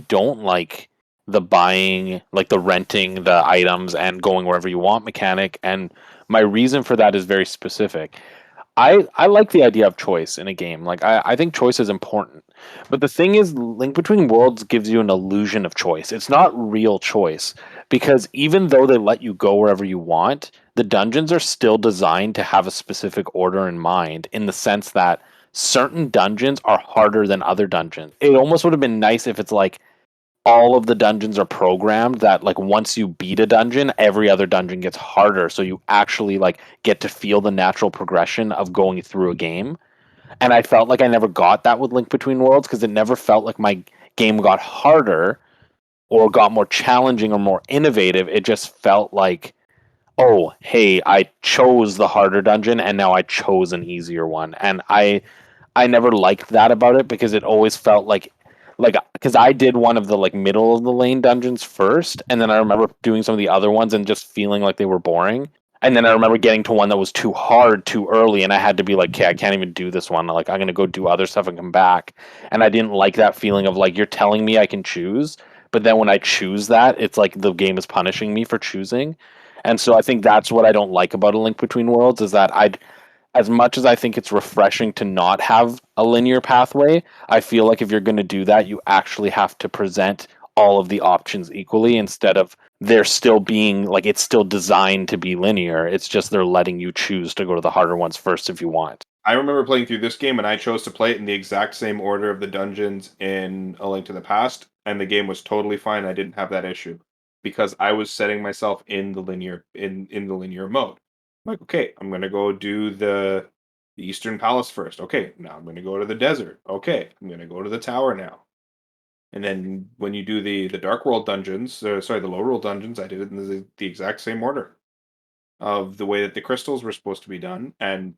[SPEAKER 2] don't like the buying, like the renting the items and going wherever you want mechanic, and my reason for that is very specific. I like the idea of choice in a game. Like I think choice is important. But the thing is, Link Between Worlds gives you an illusion of choice. It's not real choice because even though they let you go wherever you want, the dungeons are still designed to have a specific order in mind in the sense that certain dungeons are harder than other dungeons. It almost would have been nice if it's like all of the dungeons are programmed that like once you beat a dungeon, every other dungeon gets harder, so you actually like get to feel the natural progression of going through a game. And I felt like I never got that with Link Between Worlds because it never felt like my game got harder or got more challenging or more innovative. It just felt like, oh, hey, I chose the harder dungeon and now I chose an easier one. And I never liked that about it because it always felt like because I did one of the like middle of the lane dungeons first, and then I remember doing some of the other ones and just feeling like they were boring. And then I remember getting to one that was too hard too early, and I had to be like, okay, I can't even do this one. Like I'm gonna go do other stuff and come back. And I didn't like that feeling of like you're telling me I can choose, but then when I choose that, it's like the game is punishing me for choosing. And so I think that's what I don't like about A Link Between Worlds is that I as much as I think it's refreshing to not have a linear pathway, I feel like if you're going to do that, you actually have to present all of the options equally instead of there still being like it's still designed to be linear. It's just they're letting you choose to go to the harder ones first if you want.
[SPEAKER 3] I remember playing through this game and I chose to play it in the exact same order of the dungeons in A Link to the Past, and the game was totally fine. I didn't have that issue because I was setting myself in the linear mode. Like, okay, I'm gonna go do the Eastern Palace first. Okay, now I'm gonna go to the desert. Okay, I'm gonna go to the tower now. And then when you do the Dark World dungeons, sorry, the Low World dungeons, I did it in the exact same order of the way that the crystals were supposed to be done, and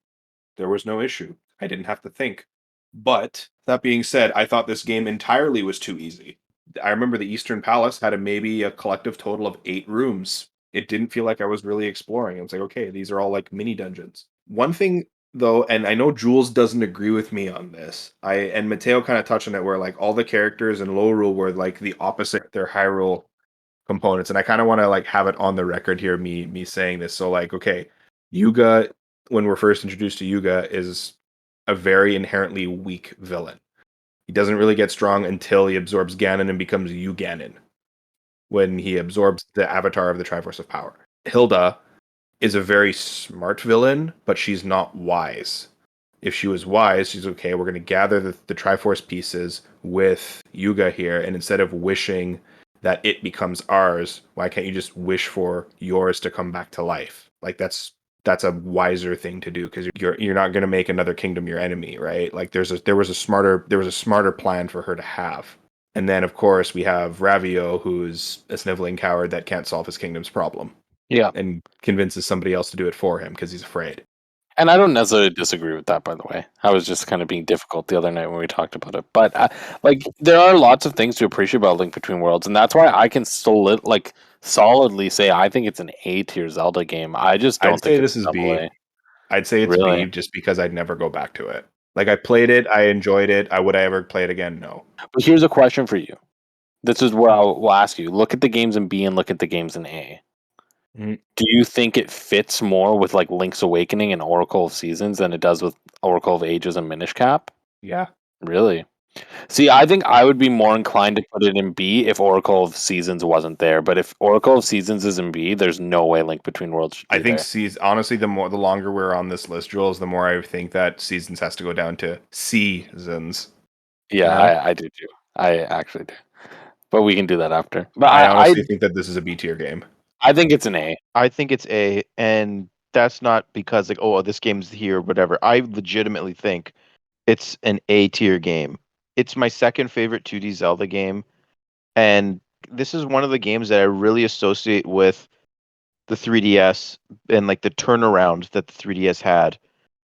[SPEAKER 3] there was no issue. I didn't have to think. But that being said, I thought this game entirely was too easy. I remember the Eastern Palace had maybe a collective total of 8 rooms. It didn't feel like I was really exploring. It was like, okay, these are all like mini dungeons. One thing though, and I know Jules doesn't agree with me on this. And Matteo kind of touched on it, where like all the characters in low rule were like the opposite their high rule components, and I kind of want to like have it on the record here, me saying this. So like, okay, Yuga, when we're first introduced to Yuga, is a very inherently weak villain. He doesn't really get strong until he absorbs Ganon and becomes Ganon, when he absorbs the avatar of the Triforce of Power. Hilda is a very smart villain, but she's not wise. If she was wise, she's okay. We're going to gather the Triforce pieces with Yuga here, and instead of wishing that it becomes ours, why can't you just wish for yours to come back to life? Like that's a wiser thing to do, because you're not going to make another kingdom your enemy, right? Like there was a smarter plan for her to have. And then of course we have Ravio, who's a sniveling coward that can't solve his kingdom's problem.
[SPEAKER 2] Yeah.
[SPEAKER 3] And convinces somebody else to do it for him because he's afraid.
[SPEAKER 2] And I don't necessarily disagree with that, by the way. I was just kind of being difficult the other night when we talked about it. But like, there are lots of things to appreciate about Link Between Worlds, and that's why I can still solidly say I think it's an A tier Zelda game. I just don't
[SPEAKER 3] I'd
[SPEAKER 2] think
[SPEAKER 3] say
[SPEAKER 2] it's
[SPEAKER 3] this is
[SPEAKER 2] double
[SPEAKER 3] B.
[SPEAKER 2] A.
[SPEAKER 3] I'd say it's
[SPEAKER 2] Really?
[SPEAKER 3] B just because I'd never go back to it. Like I played it, I enjoyed it. Would I ever play it again? No.
[SPEAKER 2] But here's a question for you. This is what I'll ask you. Look at the games in B and look at the games in A.
[SPEAKER 3] Mhm.
[SPEAKER 2] Do you think it fits more with like Link's Awakening and Oracle of Seasons than it does with Oracle of Ages and Minish Cap?
[SPEAKER 3] Yeah.
[SPEAKER 2] Really? See, I think I would be more inclined to put it in B if Oracle of Seasons wasn't there. But if Oracle of Seasons is in B, there's no way Link Between Worlds should be
[SPEAKER 3] I think
[SPEAKER 2] there.
[SPEAKER 3] honestly, the longer we're on this list, Jules, the more I think that Seasons has to go down to Seasons.
[SPEAKER 2] Yeah,
[SPEAKER 3] No?
[SPEAKER 2] I do too. I actually do. But we can do that after. But
[SPEAKER 3] I honestly think that this is a B tier game.
[SPEAKER 2] I think it's an A.
[SPEAKER 1] I think it's A, and that's not because like, oh, this game's here, whatever. I legitimately think it's an A tier game. It's my second favorite 2D Zelda game, and this is one of the games that I really associate with the 3DS and like the turnaround that the 3DS had.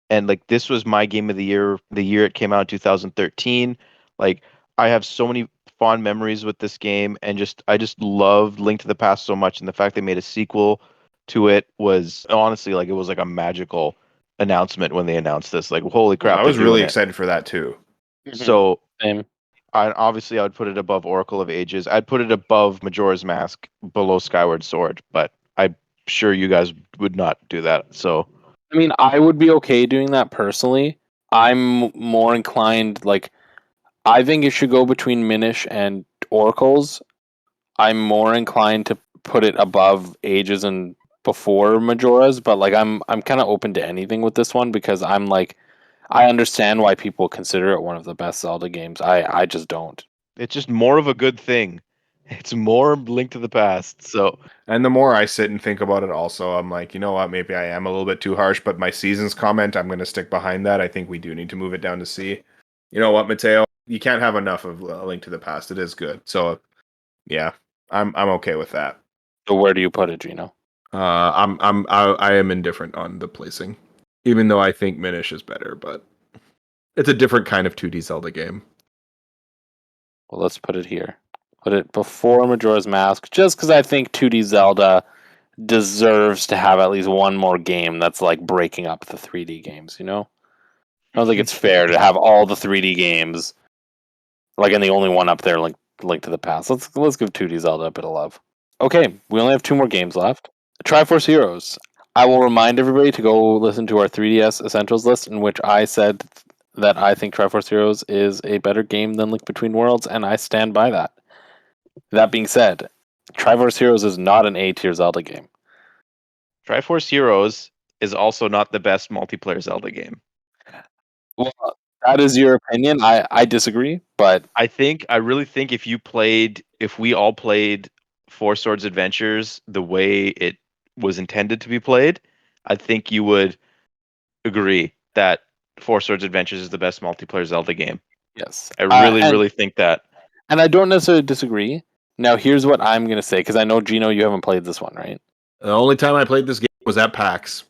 [SPEAKER 1] And like this was my game of the year it came out in 2013. Like I have so many fond memories with this game, and I just loved Link to the Past so much, and the fact they made a sequel to it was honestly like it was like a magical announcement when they announced this. Like holy crap,
[SPEAKER 3] I
[SPEAKER 1] they're
[SPEAKER 3] was really
[SPEAKER 1] doing it.
[SPEAKER 3] excited for that too.
[SPEAKER 1] So
[SPEAKER 2] Same.
[SPEAKER 1] obviously I would put it above Oracle of Ages. I'd put it above Majora's Mask, below Skyward Sword, but I'm sure you guys would not do that. So
[SPEAKER 2] I mean, I would be okay doing that personally. I'm more inclined, like, I think it should go between Minish and Oracles. I'm more inclined to put it above Ages and before Majora's, but like I'm kind of open to anything with this one because I'm like I understand why people consider it one of the best Zelda games. I just don't.
[SPEAKER 1] it's just more of a good thing. It's more Link to the Past. So
[SPEAKER 3] And the more I sit and think about it, also, I'm like, you know what? Maybe I am a little bit too harsh, but my Seasons comment, I'm going to stick behind that. I think we do need to move it down to C. You know what, Matteo? You can't have enough of A Link to the Past. It is good. So, yeah, I'm okay with that.
[SPEAKER 2] So where do you put it, Gino?
[SPEAKER 3] I am indifferent on the placing, even though I think Minish is better, but it's a different kind of 2D Zelda game.
[SPEAKER 2] Well, let's put it here. Put it before Majora's Mask, just because I think 2D Zelda deserves to have at least one more game that's like breaking up the 3D games, you know? I don't think it's fair to have all the 3D games, like, and the only one up there, like Link to the Past. Let's give 2D Zelda a bit of love. Okay, we only have 2 more games left. Triforce Heroes. I will remind everybody to go listen to our 3DS Essentials list, in which I said that I think Triforce Heroes is a better game than Link Between Worlds, and I stand by that. That being said, Triforce Heroes is not an A tier Zelda game.
[SPEAKER 1] Triforce Heroes is also not the best multiplayer Zelda game.
[SPEAKER 2] Well, that is your opinion. I disagree, but
[SPEAKER 1] I really think if we all played Four Swords Adventures the way it was intended to be played, I think you would agree that Four Swords Adventures is the best multiplayer Zelda game.
[SPEAKER 2] yes.
[SPEAKER 1] I really think that.
[SPEAKER 2] And I don't necessarily disagree. Now, here's what I'm going to say, because I know, Gino, you haven't played this one, right?
[SPEAKER 3] The only time I played this game was at PAX.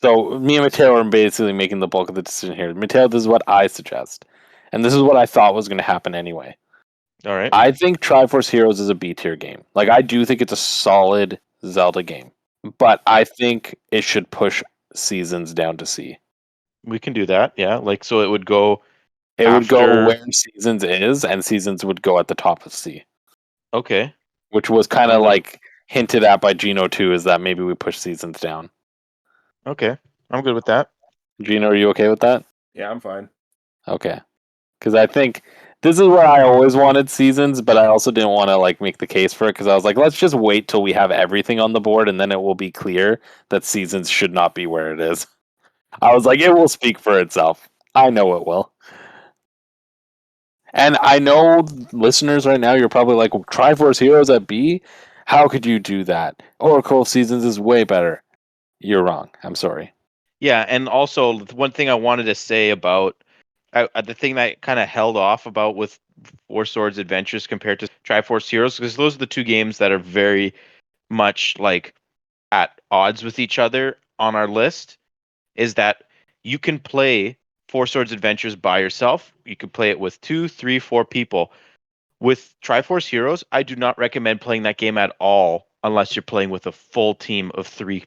[SPEAKER 2] So me and Matteo are basically making the bulk of the decision here. Matteo, this is what I suggest. And this is what I thought was going to happen anyway.
[SPEAKER 1] All right.
[SPEAKER 2] I think Triforce Heroes is a B tier game. Like, I do think it's a solid Zelda game. But I think it should push Seasons down to C.
[SPEAKER 1] We can do that. Yeah, like so it would go
[SPEAKER 2] It would go
[SPEAKER 1] after.
[SPEAKER 2] where Seasons is, and Seasons would go at the top of C,
[SPEAKER 1] Okay,
[SPEAKER 2] which was kind
[SPEAKER 1] I'm
[SPEAKER 2] of
[SPEAKER 1] good.
[SPEAKER 2] like hinted at by Gino too. Is that maybe we push Seasons down?
[SPEAKER 1] Okay, I'm good with that.
[SPEAKER 2] Gino, are you okay with that?
[SPEAKER 3] Yeah, I'm fine.
[SPEAKER 2] Okay, because I think this is where I always wanted Seasons, but I also didn't want to like make the case for it because I was like, let's just wait till we have everything on the board, and then it will be clear that Seasons should not be where it is. I was like, it will speak for itself. I know it will. And I know listeners right now, you're probably like, well, Triforce Heroes at B? How could you do that? Oracle of Seasons is way better. You're wrong. I'm sorry.
[SPEAKER 1] Yeah, and also one thing I wanted to say about the thing that kind of held off about with Four Swords Adventures compared to Triforce Heroes, because those are the two games that are very much like at odds with each other on our list, is that you can play Four Swords Adventures by yourself. You can play it with two, three, four people. With Triforce Heroes, I do not recommend playing that game at all unless you're playing with a full team of three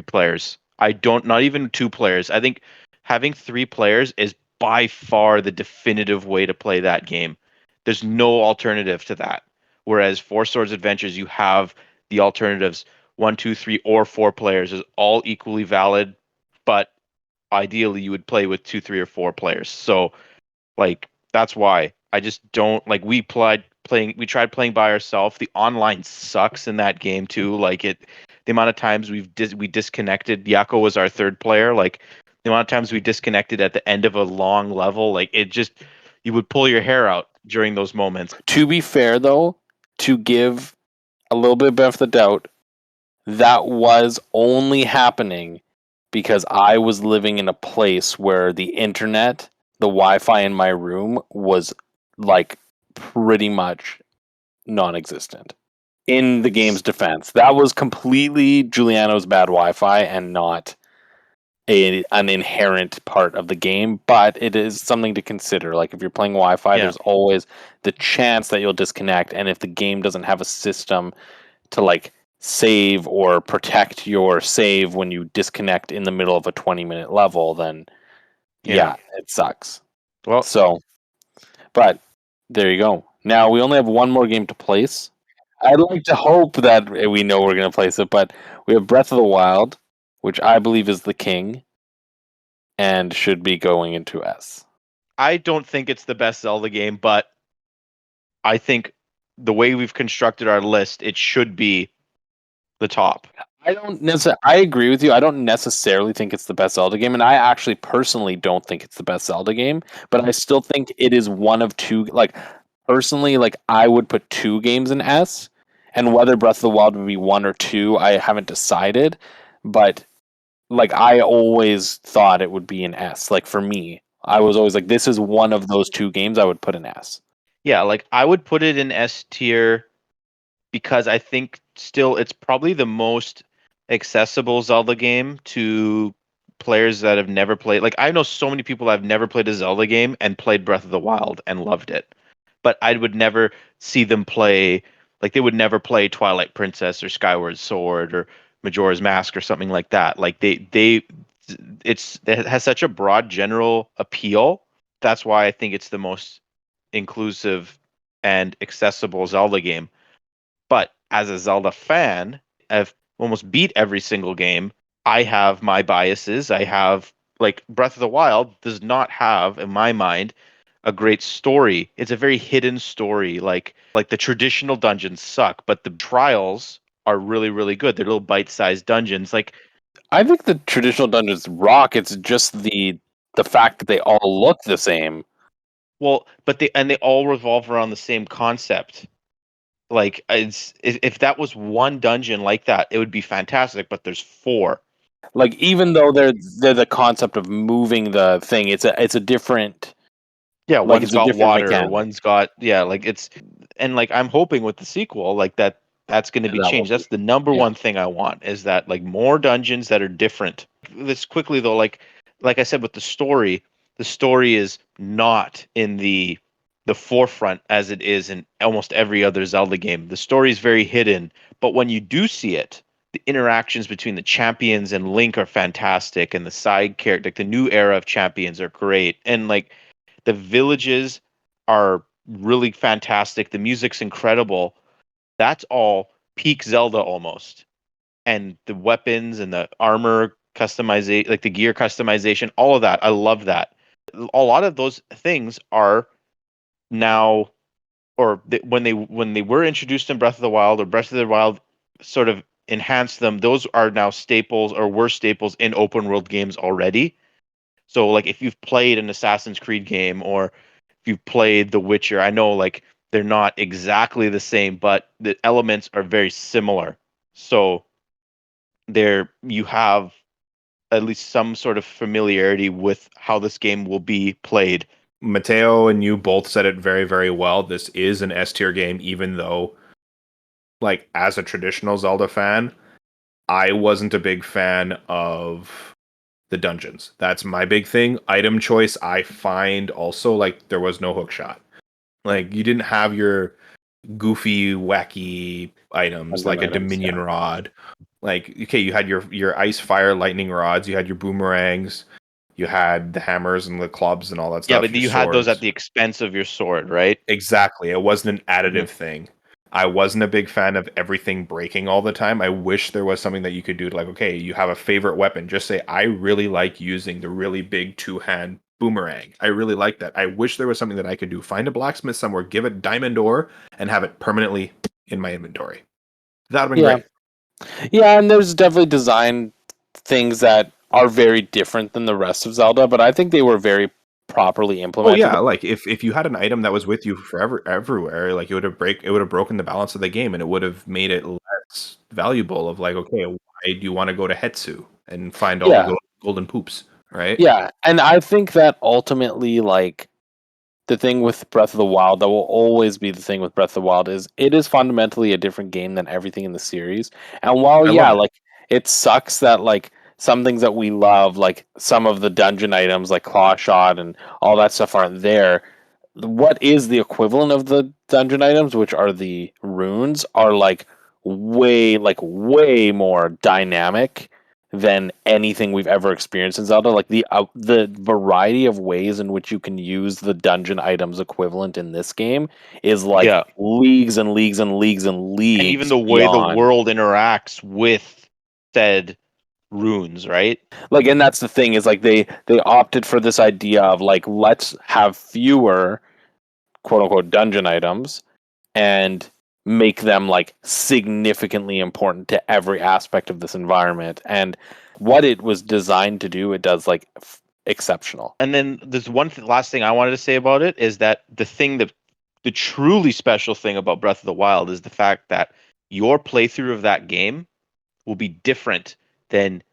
[SPEAKER 1] players. I don't not even two players. I think having three players is by far the definitive way to play that game. There's no alternative to that. Whereas Four Swords Adventures, you have the alternatives one, two, three, or four players is all equally valid, but ideally you would play with two, three, or four players. So like that's why I just don't like we tried playing by ourselves. The online sucks in that game too. Like the amount of times we disconnected. Yako was our third player. Like the amount of times we disconnected at the end of a long level, like it just you would pull your hair out during those moments.
[SPEAKER 2] To be fair, though, to give a little bit of the doubt, that was only happening because I was living in a place where the internet, the Wi-Fi in my room was like pretty much non-existent. In the game's defense, that was completely Giuliano's bad Wi-Fi and not an inherent part of the game, but it is something to consider. Like if you're playing Wi-Fi,
[SPEAKER 1] Yeah,
[SPEAKER 2] there's always the chance that you'll disconnect, and if the game doesn't have a system to like save or protect your save when you disconnect in the middle of a 20-minute level, then
[SPEAKER 1] yeah.
[SPEAKER 2] yeah, it sucks.
[SPEAKER 1] Well,
[SPEAKER 2] So, but there you go. Now we only have one more game to place. I'd like to hope that we know we're going to place it, but we have Breath of the Wild, which I believe is the king and should be going into S.
[SPEAKER 1] I don't think it's the best Zelda game, but I think the way we've constructed our list, it should be the top.
[SPEAKER 2] I don't necessarily. I agree with you. I don't necessarily think it's the best Zelda game, and I actually personally don't think it's the best Zelda game. But I still think it is one of two. Like personally, like I would put two games in S, and whether Breath of the Wild would be one or two, I haven't decided. But like I always thought it would be an S. Like for me, I was always like, this is one of those two games I would put an S.
[SPEAKER 1] Yeah, like I would put it in S tier because I think still it's probably the most accessible Zelda game to players that have never played. Like I know so many people that have never played a Zelda game and played Breath of the Wild and loved it. But I would never see them play like they would never play Twilight Princess or Skyward Sword or Majora's Mask or something like that. Like it has such a broad general appeal. That's why I think it's the most inclusive and accessible Zelda game. But as a Zelda fan, I've almost beat every single game. I have my biases. I have like Breath of the Wild does not have, in my mind, a great story. It's a very hidden story. Like the traditional dungeons suck, but the trials are really, really good. They're little bite-sized dungeons. Like,
[SPEAKER 2] I think the traditional dungeons rock. It's just the fact that they all look the same.
[SPEAKER 1] well, but they all revolve around the same concept. Like it's if that was one dungeon like that, it would be fantastic. But there's four.
[SPEAKER 2] Like even though they're the concept of moving the thing, it's a different
[SPEAKER 1] Yeah,
[SPEAKER 2] like
[SPEAKER 1] one's
[SPEAKER 2] it's a
[SPEAKER 1] got
[SPEAKER 2] different
[SPEAKER 1] water,
[SPEAKER 2] mechanic.
[SPEAKER 1] one's got yeah, like it's and like I'm hoping with the sequel, like that's going to be
[SPEAKER 2] That will
[SPEAKER 1] changed.
[SPEAKER 2] be
[SPEAKER 1] That's the number
[SPEAKER 2] yeah.
[SPEAKER 1] one thing I want is that like more dungeons that are different. This quickly though, like I said with the story is not in the forefront as it is in almost every other Zelda game. The story is very hidden, but when you do see it, interactions between the champions and Link are fantastic, and the side character, like the new era of champions, are great, and like the villages are really fantastic. The music's incredible. That's all peak Zelda almost. And the weapons and the armor customization, like the gear customization, all of that. I love that. A lot of those things are now, or when they were introduced in Breath of the Wild, or Breath of the Wild sort of enhanced them, those are now staples, or were staples in open world games already. So like if you've played an Assassin's Creed game, or if you've played The Witcher, I know like they're not exactly the same, but the elements are very similar. So there you have at least some sort of familiarity with how this game will be played.
[SPEAKER 3] Matteo and you both said it very, very well. This is an S tier game, even though, like, as a traditional Zelda fan, I wasn't a big fan of the dungeons. That's my big thing. Item choice, I find also, like, there was no hook shot. Like, you didn't have your goofy, wacky items like a Dominion rod. Like, okay, you had your ice, fire, lightning rods, you had your boomerangs, you had the hammers and the clubs and all that
[SPEAKER 1] Yeah,
[SPEAKER 3] stuff.
[SPEAKER 1] but
[SPEAKER 3] Your
[SPEAKER 1] you had those at
[SPEAKER 3] swords.
[SPEAKER 1] the expense of your sword, right?
[SPEAKER 3] Exactly. It wasn't an additive
[SPEAKER 1] Mhm.
[SPEAKER 3] thing. I wasn't a big fan of everything breaking all the time. I wish there was something that you could do to, like, okay, you have a favorite weapon. Just say, I really like using the really big two-hand boomerang. I really like that. I wish there was something that I could do. Find a blacksmith somewhere, give it diamond ore, and have it permanently in my inventory. That'd have been
[SPEAKER 2] Yeah.
[SPEAKER 3] great.
[SPEAKER 2] Yeah, and there's definitely design things that are very different than the rest of Zelda, but I think they were very properly
[SPEAKER 3] Oh
[SPEAKER 2] implemented.
[SPEAKER 3] yeah, like if you had an item that was with you forever everywhere, like it would have broken the balance of the game, and it would have made it less valuable. Of like, okay, why do you want to go to Hetsu and find all the
[SPEAKER 2] Yeah,
[SPEAKER 3] golden poops, right?
[SPEAKER 2] yeah, and I think that ultimately, like, the thing with Breath of the Wild that will always be the thing with Breath of the Wild is it is fundamentally a different game than everything in the series. And while
[SPEAKER 3] I love
[SPEAKER 2] yeah,
[SPEAKER 3] it.
[SPEAKER 2] like it sucks that like some things that we love, like some of the dungeon items like Claw Shot and all that stuff aren't there. What is the equivalent of the dungeon items, which are the runes, are like way more dynamic than anything we've ever experienced in Zelda. Like the variety of ways in which you can use the dungeon items equivalent in this game is like
[SPEAKER 1] Yeah.
[SPEAKER 2] leagues and leagues and leagues and
[SPEAKER 1] And even
[SPEAKER 2] leagues
[SPEAKER 1] the way the
[SPEAKER 2] beyond.
[SPEAKER 1] world interacts with said runes, right?
[SPEAKER 2] Like, and that's the thing is like they opted for this idea of like let's have fewer quote unquote dungeon items and make them like significantly important to every aspect of this environment. And what it was designed to do, it does like exceptional.
[SPEAKER 1] And then there's last thing I wanted to say about it is that the truly special thing about Breath of the Wild is the fact that your playthrough of that game will be different than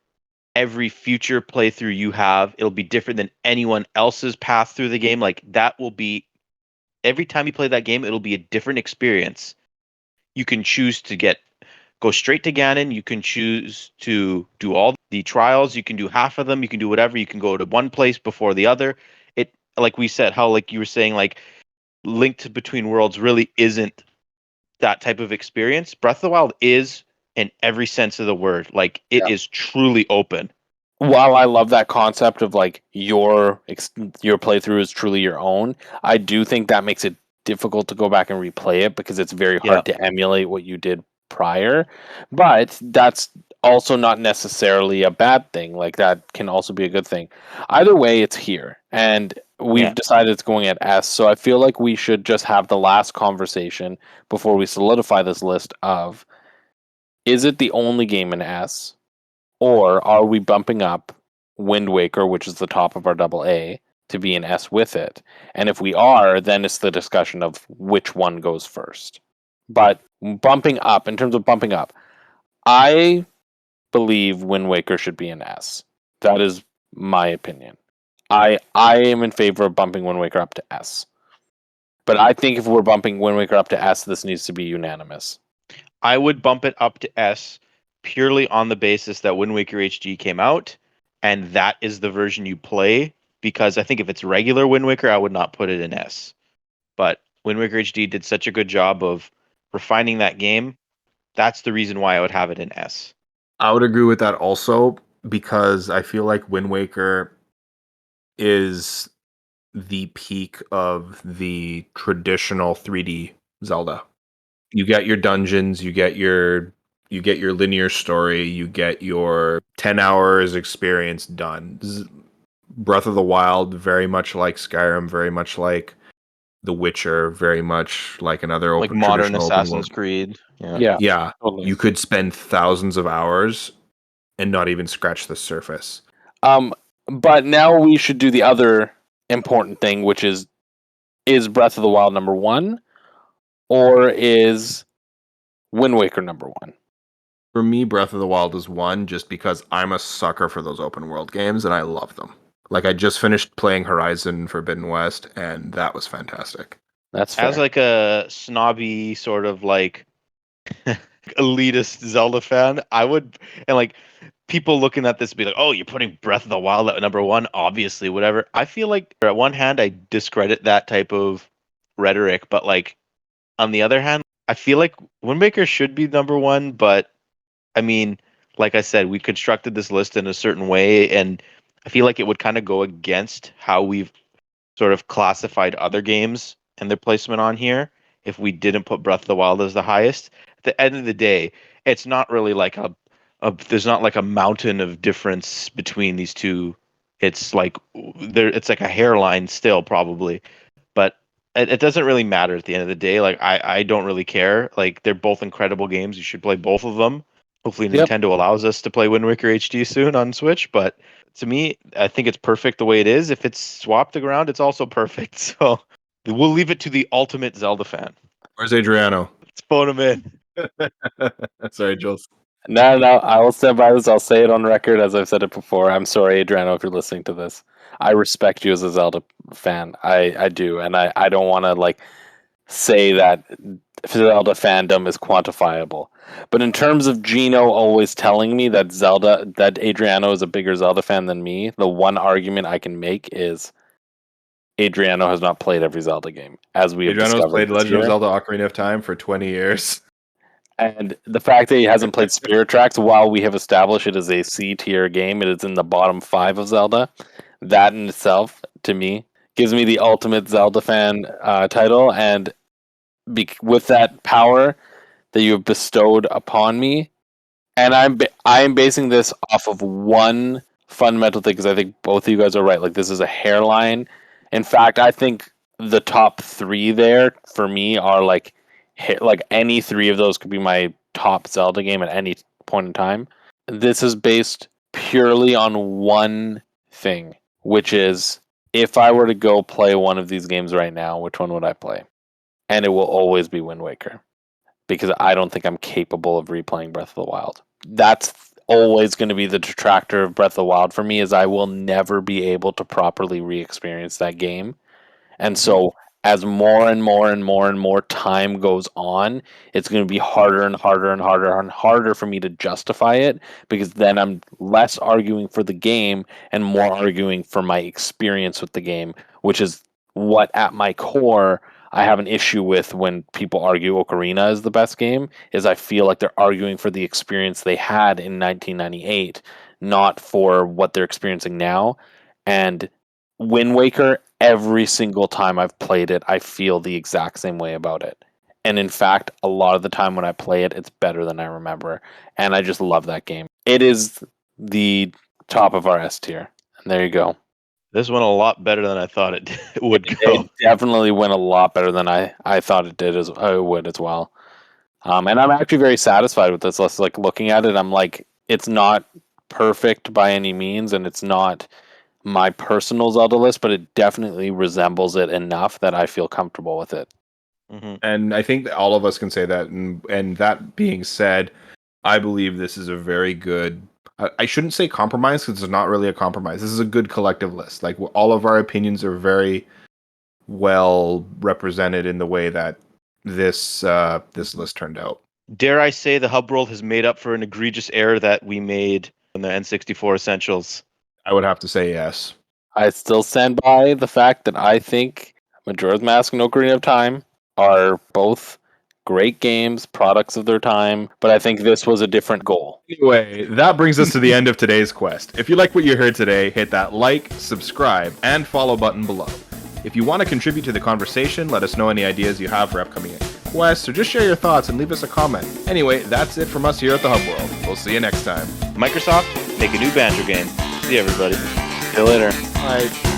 [SPEAKER 1] every future playthrough you have. It'll be different than anyone else's path through the game. Like that will be every time you play that game, it'll be a different experience. You can choose to go straight to Ganon. You can choose to do all the trials. You can do half of them. You can do whatever. You can go to one place before the other. It, like we said, how like you were saying, like linked between worlds really isn't that type of experience. Breath of the Wild is in every sense of the word. Like it is truly open.
[SPEAKER 2] While I love that concept of like your playthrough is truly your own, I do think that makes it difficult to go back and replay it because it's very
[SPEAKER 1] Yeah.
[SPEAKER 2] hard to emulate what you did prior. But that's also not necessarily a bad thing. Like that can also be a good thing. Either way, it's here, and we've
[SPEAKER 1] Yeah.
[SPEAKER 2] decided it's going at S. So I feel like we should just have the last conversation before we solidify this list of is it the only game in S? Or are we bumping up Wind Waker, which is the top of our double A, to be an S with it? And if we are, then it's the discussion of which one goes first. But bumping up, in terms of bumping up, I believe Wind Waker should be an S. That is my opinion. I am in favor of bumping Wind Waker up to S. But I think if we're bumping Wind Waker up to S, this needs to be unanimous.
[SPEAKER 1] I would bump it up to S purely on the basis that Wind Waker HD came out and that is the version you play. Because I think if it's regular Wind Waker, I would not put it in S. But Wind Waker HD did such a good job of refining that game. That's the reason why I would have it in S.
[SPEAKER 3] I would agree with that also because I feel like Wind Waker is the peak of the traditional 3D Zelda. You get your dungeons, you get your linear story, you get your 10 hours experience done. Breath of the Wild, very much like Skyrim, very much like The Witcher, very much like another
[SPEAKER 1] Like
[SPEAKER 3] open
[SPEAKER 1] modern
[SPEAKER 3] traditional open
[SPEAKER 1] Assassin's
[SPEAKER 3] world.
[SPEAKER 1] Creed. Yeah.
[SPEAKER 2] Yeah,
[SPEAKER 3] Yeah,
[SPEAKER 2] totally.
[SPEAKER 3] you could spend thousands of hours and not even scratch the surface.
[SPEAKER 2] But now we should do the other important thing, which is Breath of the Wild number one, or is Wind Waker number one?
[SPEAKER 3] For me, Breath of the Wild is one just because I'm a sucker for those open world games and I love them. Like I just finished playing Horizon Forbidden West and that was fantastic.
[SPEAKER 2] That's fair.
[SPEAKER 1] As like a snobby sort of like elitist Zelda fan, I would, and like people looking at this be like, "Oh, you're putting Breath of the Wild at number one, obviously, whatever." I feel like at one hand I discredit that type of rhetoric, but like on the other hand, I feel like Wind Waker should be number one, but I mean, like I said, we constructed this list in a certain way, and I feel like it would kind of go against how we've sort of classified other games and their placement on here if we didn't put Breath of the Wild as the highest. At the end of the day, it's not really like a there's not like a mountain of difference between these two. It's like it's like a hairline still probably, but it doesn't really matter at the end of the day. Like I don't really care. Like they're both incredible games. You should play both of them. Hopefully
[SPEAKER 2] Yep.
[SPEAKER 1] Nintendo allows us to play Wind Waker HD soon on Switch, but to me, I think it's perfect the way it is. If it's swapped around, it's also perfect. So we'll leave it to the ultimate Zelda fan.
[SPEAKER 3] Where's Adriano?
[SPEAKER 1] Let's phone him in.
[SPEAKER 3] Sorry, Jules.
[SPEAKER 2] No, I will stand by this. I'll say it on record as I've said it before. I'm sorry, Adriano, if you're listening to this. I respect you as a Zelda fan. I do, and I don't want to like say that Zelda fandom is quantifiable. But in terms of Gino always telling me that Adriano is a bigger Zelda fan than me, the one argument I can make is Adriano has not played every Zelda game, as we have
[SPEAKER 3] Adriano's
[SPEAKER 2] discovered
[SPEAKER 3] played
[SPEAKER 2] this
[SPEAKER 3] Legend of
[SPEAKER 2] year.
[SPEAKER 3] Zelda Ocarina of Time for 20 years.
[SPEAKER 2] And the fact that he hasn't played Spirit Tracks, while we have established it as a C tier game, it is in the bottom 5 of Zelda. That in itself, to me, gives me the ultimate Zelda fan title. And with that power that you have bestowed upon me, and I am basing this off of one fundamental thing because I think both of you guys are right. Like this is a hairline. In fact, I think the top 3 there for me are like any 3 of those could be my top Zelda game at any point in time. This is based purely on one thing, which is if I were to go play one of these games right now, which one would I play? And it will always be Wind Waker because I don't think I'm capable of replaying Breath of the Wild. That's always going to be the detractor of Breath of the Wild for me is I will never be able to properly re-experience that game. And so as more and more and more and more time goes on, it's going to be harder and harder and harder and harder for me to justify it because then I'm less arguing for the game and more arguing for my experience with the game, which is what at my core I have an issue with when people argue Ocarina is the best game is I feel like they're arguing for the experience they had in 1998, not for what they're experiencing now. And Wind Waker, every single time I've played it, I feel the exact same way about it. And in fact, a lot of the time when I play it, it's better than I remember. And I just love that game. It is the top of our S tier. And there you go.
[SPEAKER 1] This went a lot better than I thought it would go.
[SPEAKER 2] It definitely went a lot better than I thought it did as it would as well. And I'm actually very satisfied with this list. Like looking at it, I'm like, it's not perfect by any means, and it's not my personal Zelda list, but it definitely resembles it enough that I feel comfortable with it.
[SPEAKER 1] Mm-hmm.
[SPEAKER 3] And I think that all of us can say that. And that being said, I believe this is a very good. I shouldn't say compromise because it's not really a compromise. This is a good collective list. Like all of our opinions are very well represented in the way that this list turned out.
[SPEAKER 1] Dare I say the hub world has made up for an egregious error that we made in the N64 Essentials?
[SPEAKER 3] I would have to say yes.
[SPEAKER 2] I still stand by the fact that I think Majora's Mask and Ocarina of Time are both great games, products of their time, but I think this was a different goal.
[SPEAKER 3] Anyway, that brings us to the end of today's quest. If you like what you heard today, hit that like, subscribe, and follow button below. If you want to contribute to the conversation, let us know any ideas you have for upcoming quests, or just share your thoughts and leave us a comment. Anyway, that's it from us here at the Hub World. We'll see you next time.
[SPEAKER 1] Microsoft, make a new Banjo game. See you, everybody.
[SPEAKER 2] See you later.
[SPEAKER 3] Bye.